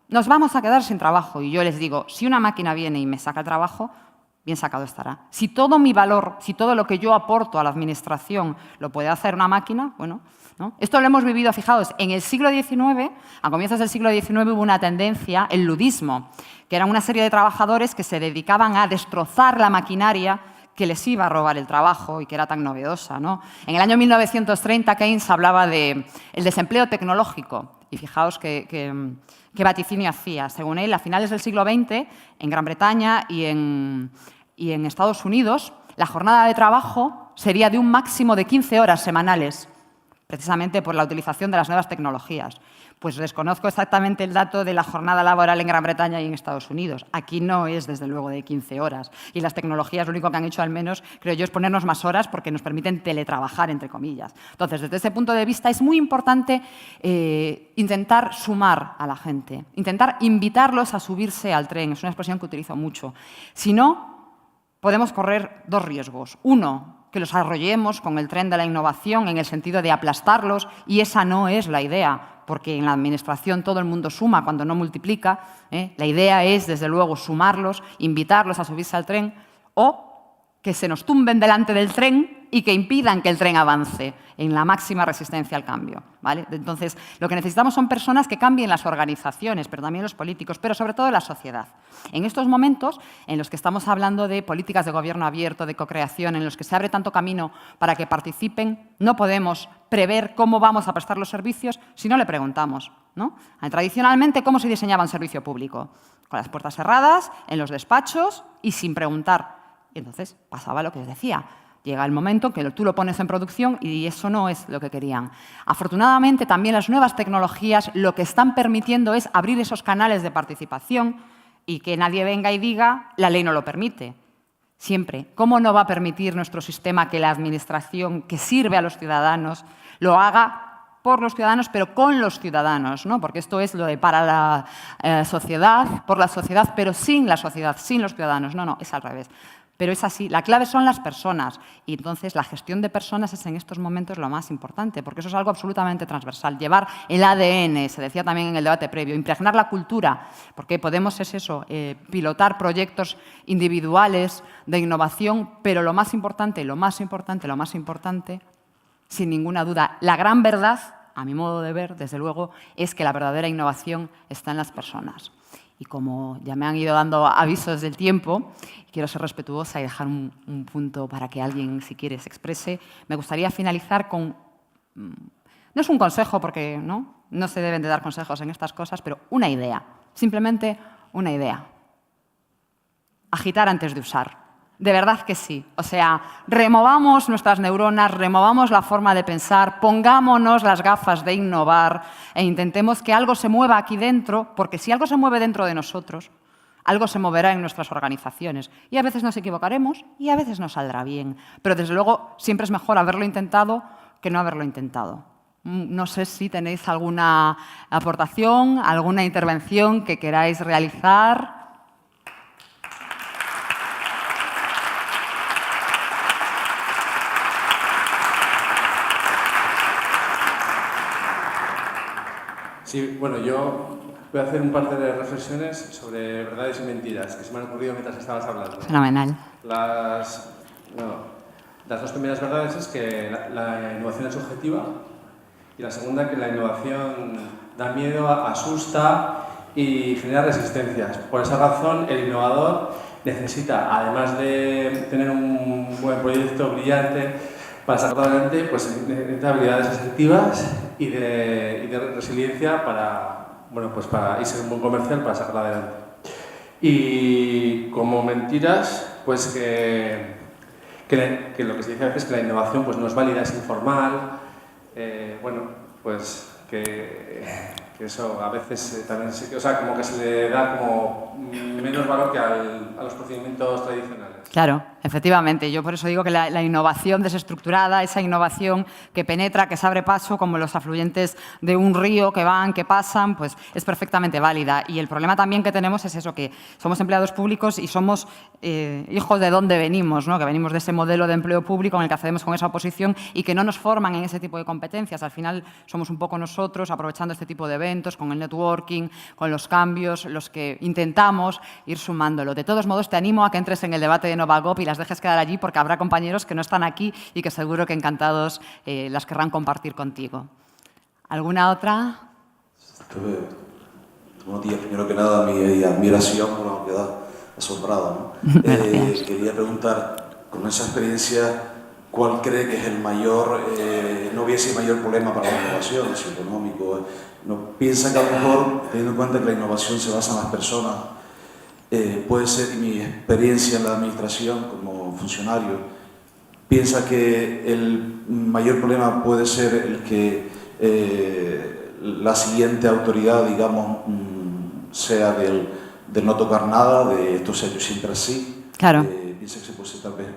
Nos vamos a quedar sin trabajo. Y yo les digo, si una máquina viene y me saca el trabajo, bien sacado estará. Si todo mi valor, si todo lo que yo aporto a la administración lo puede hacer una máquina, bueno, ¿no? Esto lo hemos vivido, fijaos, en el siglo XIX, a comienzos del siglo XIX hubo una tendencia, el ludismo, que eran una serie de trabajadores que se dedicaban a destrozar la maquinaria que les iba a robar el trabajo y que era tan novedosa, ¿no? En el año 1930 Keynes hablaba del desempleo tecnológico. y fijaos qué vaticinio hacía. Según él, a finales del siglo XX, en Gran Bretaña y en Estados Unidos, la jornada de trabajo sería de un máximo de 15 horas semanales, precisamente por la utilización de las nuevas tecnologías. Pues desconozco exactamente el dato de la jornada laboral en Gran Bretaña y en Estados Unidos. Aquí no es, desde luego, de 15 horas. Y las tecnologías lo único que han hecho, al menos, creo yo, es ponernos más horas porque nos permiten teletrabajar, entre comillas. Entonces, desde ese punto de vista, es muy importante intentar sumar a la gente, intentar invitarlos a subirse al tren. Es una expresión que utilizo mucho. Si no, podemos correr dos riesgos. Uno, que los arrollemos con el tren de la innovación en el sentido de aplastarlos, y esa no es la idea, porque en la administración todo el mundo suma cuando no multiplica. La idea es, desde luego, sumarlos, invitarlos a subirse al tren, o que se nos tumben delante del tren y que impidan que el tren avance en la máxima resistencia al cambio, ¿vale? Entonces, lo que necesitamos son personas que cambien las organizaciones, pero también los políticos, pero sobre todo la sociedad. En estos momentos en los que estamos hablando de políticas de gobierno abierto, de cocreación, en los que se abre tanto camino para que participen, no podemos prever cómo vamos a prestar los servicios si no le preguntamos, ¿no? Tradicionalmente, ¿cómo se diseñaba un servicio público? Con las puertas cerradas, en los despachos y sin preguntar. Entonces, pasaba lo que os decía. Llega el momento que tú lo pones en producción y eso no es lo que querían. Afortunadamente, también las nuevas tecnologías lo que están permitiendo es abrir esos canales de participación y que nadie venga y diga, la ley no lo permite. Siempre. ¿Cómo no va a permitir nuestro sistema que la administración que sirve a los ciudadanos lo haga por los ciudadanos, pero con los ciudadanos, ¿no? Porque esto es lo de para la sociedad, por la sociedad, pero sin la sociedad, sin los ciudadanos. No, es al revés. Pero es así, la clave son las personas y entonces la gestión de personas es en estos momentos lo más importante, porque eso es algo absolutamente transversal. Llevar el ADN, se decía también en el debate previo, impregnar la cultura, porque podemos, pilotar proyectos individuales de innovación, pero lo más importante, sin ninguna duda, la gran verdad, a mi modo de ver, desde luego, es que la verdadera innovación está en las personas. Y como ya me han ido dando avisos del tiempo, quiero ser respetuosa y dejar un punto para que alguien, si quiere, se exprese. Me gustaría finalizar con... No es un consejo, porque no se deben de dar consejos en estas cosas, pero una idea, simplemente una idea. Agitar antes de usar. De verdad que sí. O sea, removamos nuestras neuronas, removamos la forma de pensar, pongámonos las gafas de innovar e intentemos que algo se mueva aquí dentro, porque si algo se mueve dentro de nosotros, algo se moverá en nuestras organizaciones. Y a veces nos equivocaremos y a veces nos saldrá bien. Pero, desde luego, siempre es mejor haberlo intentado que no haberlo intentado. No sé si tenéis alguna aportación, alguna intervención que queráis realizar. Sí, bueno, yo voy a hacer un par de reflexiones sobre verdades y mentiras que se me han ocurrido mientras estabas hablando. Fenomenal. Las dos primeras verdades es que la innovación es subjetiva y la segunda que la innovación da miedo, asusta y genera resistencias. Por esa razón, el innovador necesita, además de tener un buen proyecto brillante, para sacarlo adelante, pues necesita habilidades asertivas y de resiliencia para ser un buen comercial para sacarlo adelante. Y como mentiras, pues que lo que se dice a veces es que la innovación pues no es válida, es informal. Que eso a veces también como que se le da como menos valor que a los procedimientos tradicionales. Claro, efectivamente. Yo por eso digo que la innovación desestructurada, esa innovación que penetra, que se abre paso, como los afluentes de un río que van, que pasan, pues es perfectamente válida. Y el problema también que tenemos es eso, que somos empleados públicos y somos hijos de dónde venimos, ¿no? Que venimos de ese modelo de empleo público en el que accedemos con esa oposición y que no nos forman en ese tipo de competencias. Al final somos un poco nosotros, aprovechando este tipo de eventos, con el networking, con los cambios, los que intentamos ir sumándolo. De todos modos, te animo a que entres en el debate de Novagop y las dejes quedar allí, porque habrá compañeros que no están aquí y que seguro que encantados las querrán compartir contigo. ¿Alguna otra? Buenos días. Primero que nada, mi admiración, bueno, queda asombrado, ¿no? Quería preguntar, con esa experiencia, ¿cuál cree que es el mayor no hubiese mayor problema para la innovación, es económico. No, piensa que a lo mejor, teniendo en cuenta que la innovación se basa en las personas, puede ser, y mi experiencia en la administración como funcionario, piensa que el mayor problema puede ser el que la siguiente autoridad, digamos, sea del no tocar nada, de esto se ha hecho siempre así. Claro. Piensa que se puede ser tal vez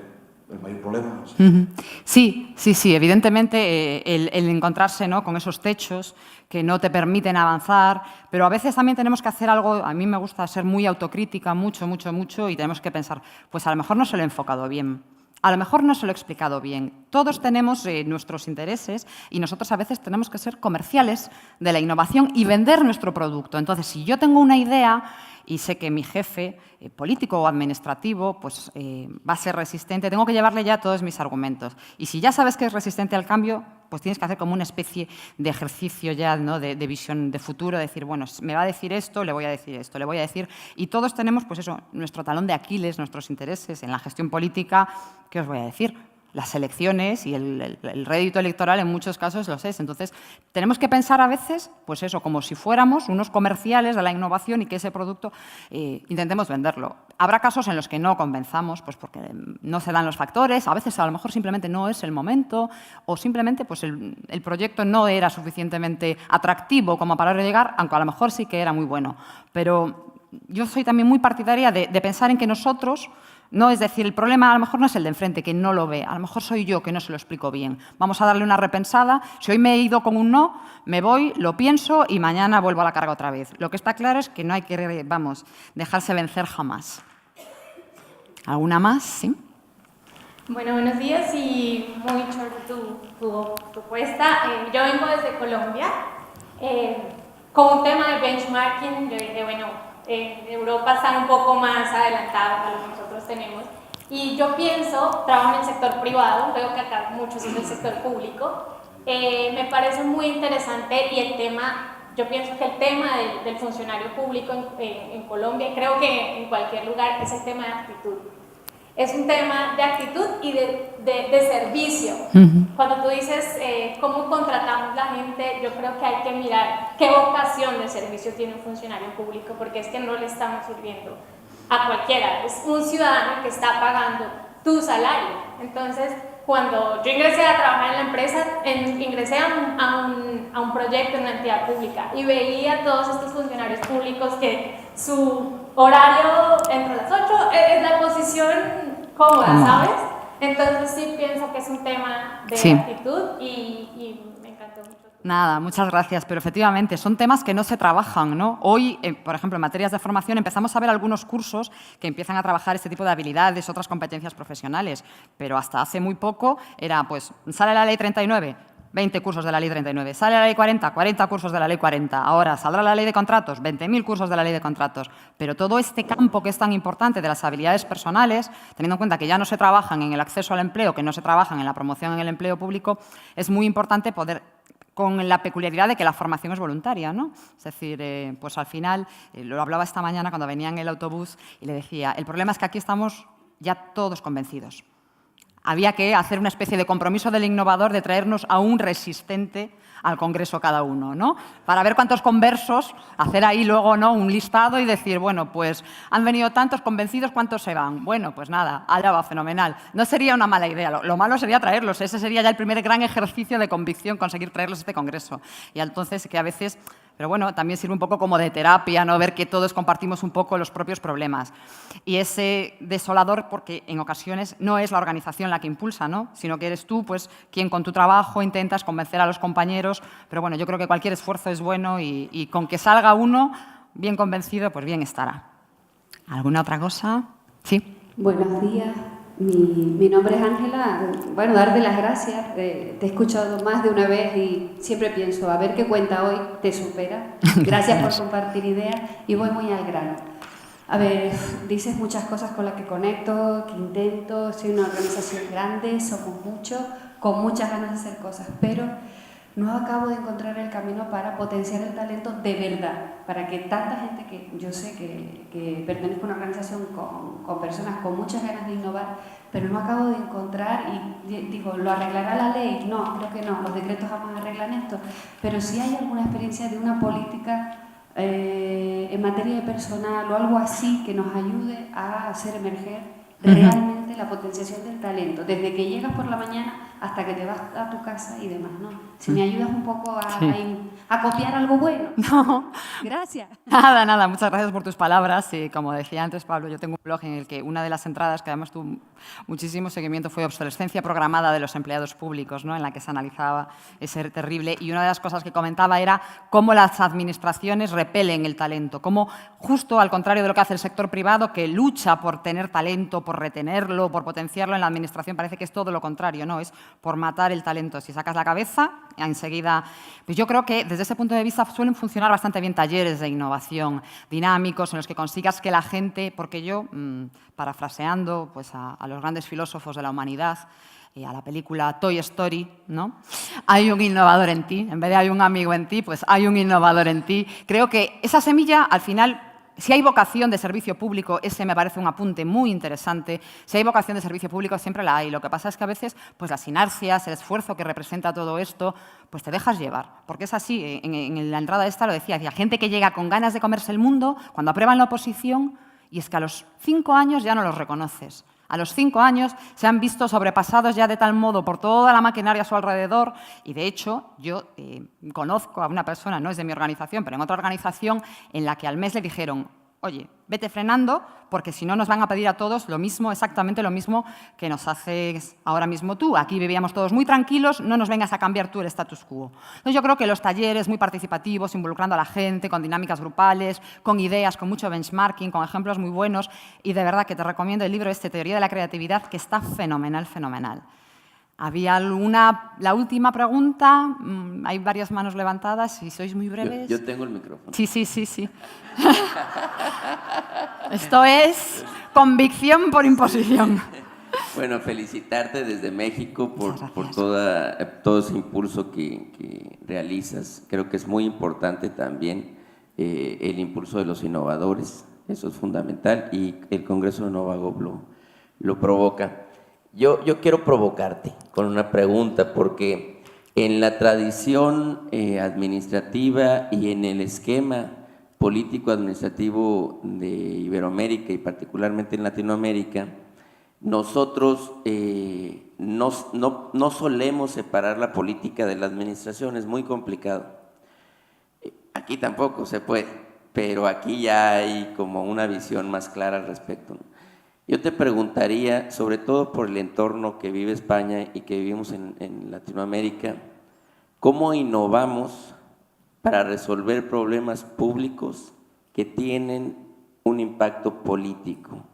el mayor problema. No sé. Sí, evidentemente el encontrarse, ¿no?, con esos techos que no te permiten avanzar, pero a veces también tenemos que hacer algo. A mí me gusta ser muy autocrítica, mucho, y tenemos que pensar, pues a lo mejor no se lo he enfocado bien. A lo mejor no se lo he explicado bien. Todos tenemos nuestros intereses y nosotros a veces tenemos que ser comerciales de la innovación y vender nuestro producto. Entonces, si yo tengo una idea y sé que mi jefe, político o administrativo, pues va a ser resistente, tengo que llevarle ya todos mis argumentos. Y si ya sabes que es resistente al cambio, pues tienes que hacer como una especie de ejercicio ya, ¿no?, de visión de futuro, decir, bueno, me va a decir esto, le voy a decir esto, le voy a decir. Y todos tenemos, pues eso, nuestro talón de Aquiles, nuestros intereses en la gestión política. ¿Qué os voy a decir? Las elecciones y el rédito electoral en muchos casos los es. Entonces, tenemos que pensar a veces, pues eso, como si fuéramos unos comerciales de la innovación y que ese producto intentemos venderlo. Habrá casos en los que no convenzamos, pues porque no se dan los factores, a veces a lo mejor simplemente no es el momento o simplemente pues el proyecto no era suficientemente atractivo como para llegar, aunque a lo mejor sí que era muy bueno. Pero yo soy también muy partidaria de pensar en que nosotros, no, es decir, el problema a lo mejor no es el de enfrente, que no lo ve. A lo mejor soy yo que no se lo explico bien. Vamos a darle una repensada. Si hoy me he ido con un no, me voy, lo pienso y mañana vuelvo a la carga otra vez. Lo que está claro es que no hay que, dejarse vencer jamás. ¿Alguna más? ¿Sí? Bueno, buenos días y muy chévere tu propuesta. Yo vengo desde Colombia. Con un tema de benchmarking, yo dije, bueno, Europa está un poco más adelantada a lo que nosotros tenemos. Y yo pienso, trabajo en el sector privado, veo que acá muchos son del sector público. Me parece muy interesante y el tema, yo pienso que el tema del funcionario público en Colombia, y creo que en cualquier lugar, es el tema de actitud. Es un tema de actitud y de servicio. Cuando tú dices cómo contratamos la gente, yo creo que hay que mirar qué vocación de servicio tiene un funcionario público, porque es que no le estamos sirviendo a cualquiera. Es un ciudadano que está pagando tu salario. Entonces, cuando yo ingresé a trabajar en la empresa, ingresé a un proyecto en una entidad pública y veía a todos estos funcionarios públicos que su horario entre las 8 es la posición cómoda, ¿sabes? Entonces sí pienso que es un tema de actitud y me encantó mucho. Nada, muchas gracias, pero efectivamente son temas que no se trabajan, ¿no? Hoy, por ejemplo, en materias de formación empezamos a ver algunos cursos que empiezan a trabajar este tipo de habilidades, otras competencias profesionales, pero hasta hace muy poco era, pues, sale la Ley 39, 20 cursos de la Ley 39, sale la Ley 40, 40 cursos de la Ley 40, ahora saldrá la Ley de Contratos, 20.000 cursos de la Ley de Contratos, pero todo este campo que es tan importante de las habilidades personales, teniendo en cuenta que ya no se trabajan en el acceso al empleo, que no se trabajan en la promoción en el empleo público, es muy importante poder, con la peculiaridad de que la formación es voluntaria, ¿no? Es decir, pues al final, lo hablaba esta mañana cuando venía en el autobús y le decía, el problema es que aquí estamos ya todos convencidos. Había que hacer una especie de compromiso del innovador de traernos a un resistente al Congreso cada uno, ¿no? Para ver cuántos conversos, hacer ahí luego, ¿no?, un listado y decir, bueno, pues han venido tantos convencidos, ¿cuántos se van? Bueno, pues nada, allá va, fenomenal. No sería una mala idea, lo malo sería traerlos, ese sería ya el primer gran ejercicio de convicción, conseguir traerlos a este Congreso. Y entonces que a veces... Pero bueno, también sirve un poco como de terapia, ¿no?, ver que todos compartimos un poco los propios problemas. Y es desolador porque en ocasiones no es la organización la que impulsa, ¿no?, sino que eres tú, pues, quien con tu trabajo intentas convencer a los compañeros. Pero bueno, yo creo que cualquier esfuerzo es bueno y con que salga uno bien convencido, pues bien estará. ¿Alguna otra cosa? Sí. Buenos días. Mi nombre es Ángela. Bueno, darte las gracias. Te he escuchado más de una vez y siempre pienso, a ver qué cuenta hoy te supera. Gracias por compartir ideas y voy muy al grano. A ver, dices muchas cosas con las que conecto, que intento. Soy una organización grande, somos muchos, con muchas ganas de hacer cosas, pero no acabo de encontrar el camino para potenciar el talento de verdad, para que tanta gente que yo sé que pertenezco a una organización con personas con muchas ganas de innovar, pero no acabo de encontrar, y digo, ¿lo arreglará la ley? No, creo que no, los decretos jamás arreglan esto, pero si hay alguna experiencia de una política en materia de personal o algo así que nos ayude a hacer emerger realmente la potenciación del talento, desde que llegas por la mañana hasta que te vas a tu casa y demás, ¿no? Si me ayudas un poco a copiar algo bueno. No. Gracias. Nada, muchas gracias por tus palabras. Como decía antes Pablo, yo tengo un blog en el que una de las entradas, que además tuvo muchísimo seguimiento, fue obsolescencia programada de los empleados públicos, ¿no? En la que se analizaba ese terrible. Y una de las cosas que comentaba era cómo las administraciones repelen el talento, cómo justo al contrario de lo que hace el sector privado, que lucha por tener talento, por retenerlo, por potenciarlo, en la administración parece que es todo lo contrario, ¿no? Es por matar el talento. Si sacas la cabeza, enseguida... Pues yo creo que desde ese punto de vista suelen funcionar bastante bien talleres de innovación dinámicos en los que consigas que la gente, porque yo, parafraseando pues, a los grandes filósofos de la humanidad, a la película Toy Story, ¿no? Hay un innovador en ti, en vez de hay un amigo en ti, pues hay un innovador en ti. Creo que esa semilla, al final, si hay vocación de servicio público, ese me parece un apunte muy interesante. Si hay vocación de servicio público, siempre la hay. Lo que pasa es que a veces pues, las inercias, el esfuerzo que representa todo esto, pues te dejas llevar. Porque es así, en la entrada esta lo decía, gente que llega con ganas de comerse el mundo, cuando aprueban la oposición, y es que a los 5 años ya no los reconoces. A los 5 años se han visto sobrepasados ya de tal modo por toda la maquinaria a su alrededor y, de hecho, yo conozco a una persona, no es de mi organización, pero en otra organización, en la que al mes le dijeron, oye, vete frenando porque si no nos van a pedir a todos lo mismo, exactamente lo mismo que nos haces ahora mismo tú. Aquí vivíamos todos muy tranquilos, no nos vengas a cambiar tú el status quo. Entonces, yo creo que los talleres muy participativos, involucrando a la gente, con dinámicas grupales, con ideas, con mucho benchmarking, con ejemplos muy buenos, y de verdad que te recomiendo el libro Teoría de la Creatividad, que está fenomenal, fenomenal. Había la última pregunta, hay varias manos levantadas, si sois muy breves. Yo tengo el micrófono. Sí. Esto es convicción por imposición. Bueno, felicitarte desde México por todo ese impulso que realizas. Creo que es muy importante también el impulso de los innovadores, eso es fundamental, y el Congreso de Novagop lo provoca. Yo quiero provocarte con una pregunta, porque en la tradición administrativa y en el esquema político-administrativo de Iberoamérica y particularmente en Latinoamérica, nosotros no solemos separar la política de la administración, es muy complicado. Aquí tampoco se puede, pero aquí ya hay como una visión más clara al respecto, ¿no? Yo te preguntaría, sobre todo por el entorno que vive España y que vivimos en Latinoamérica, ¿cómo innovamos para resolver problemas públicos que tienen un impacto político?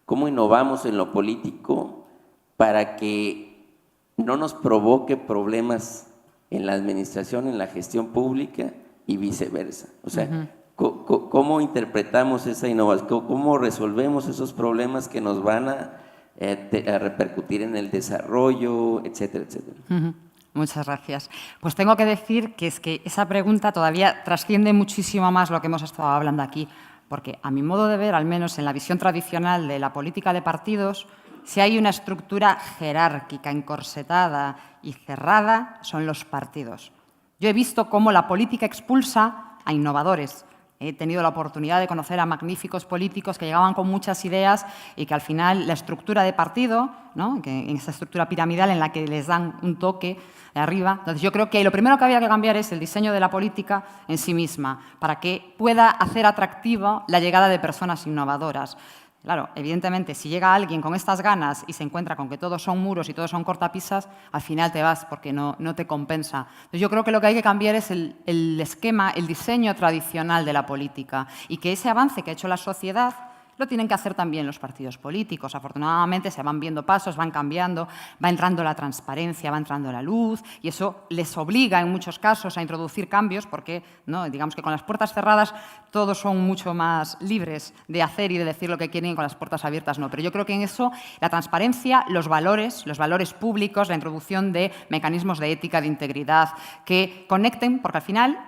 ¿Cómo innovamos en lo político para que no nos provoque problemas en la administración, en la gestión pública y viceversa? O sea, ¿cómo interpretamos esa innovación? ¿Cómo resolvemos esos problemas que nos van a repercutir en el desarrollo, etcétera, etcétera? Muchas gracias. Pues tengo que decir que es que esa pregunta todavía trasciende muchísimo más lo que hemos estado hablando aquí, porque a mi modo de ver, al menos en la visión tradicional de la política de partidos, si hay una estructura jerárquica, encorsetada y cerrada, son los partidos. Yo he visto cómo la política expulsa a innovadores. He tenido la oportunidad de conocer a magníficos políticos que llegaban con muchas ideas y que al final la estructura de partido, ¿no? Que en esa estructura piramidal en la que les dan un toque de arriba. Entonces yo creo que lo primero que había que cambiar es el diseño de la política en sí misma para que pueda hacer atractiva la llegada de personas innovadoras. Claro, evidentemente, si llega alguien con estas ganas y se encuentra con que todos son muros y todos son cortapisas, al final te vas porque no te compensa. Entonces, yo creo que lo que hay que cambiar es el esquema, el diseño tradicional de la política y que ese avance que ha hecho la sociedad lo tienen que hacer también los partidos políticos. Afortunadamente se van viendo pasos, van cambiando, va entrando la transparencia, va entrando la luz y eso les obliga en muchos casos a introducir cambios porque, ¿no?, digamos que con las puertas cerradas todos son mucho más libres de hacer y de decir lo que quieren y con las puertas abiertas no. Pero yo creo que en eso la transparencia, los valores públicos, la introducción de mecanismos de ética, de integridad, que conecten, porque al final,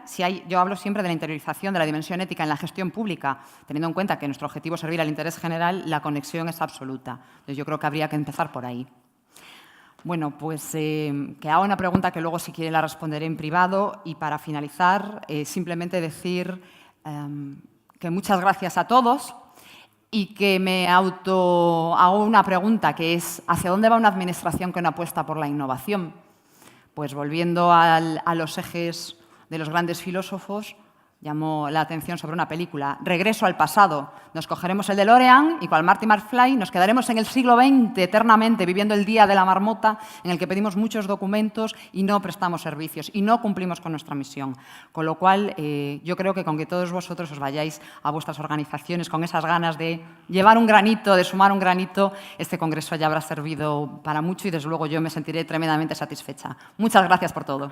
yo hablo siempre de la interiorización de la dimensión ética en la gestión pública, teniendo en cuenta que nuestro objetivo es servir al interés general, la conexión es absoluta. Entonces, yo creo que habría que empezar por ahí. Bueno, pues que haga una pregunta que luego, si quiere, la responderé en privado. Y para finalizar, simplemente decir que muchas gracias a todos y que me hago una pregunta, que es ¿hacia dónde va una administración que no apuesta por la innovación? Pues volviendo a los ejes de los grandes filósofos, llamó la atención sobre una película, Regreso al pasado. Nos cogeremos el DeLorean y, cual Marty McFly, nos quedaremos en el siglo XX eternamente, viviendo el día de la marmota, en el que pedimos muchos documentos y no prestamos servicios y no cumplimos con nuestra misión. Con lo cual, yo creo que con que todos vosotros os vayáis a vuestras organizaciones con esas ganas de llevar un granito, de sumar un granito, este congreso ya habrá servido para mucho y, desde luego, yo me sentiré tremendamente satisfecha. Muchas gracias por todo.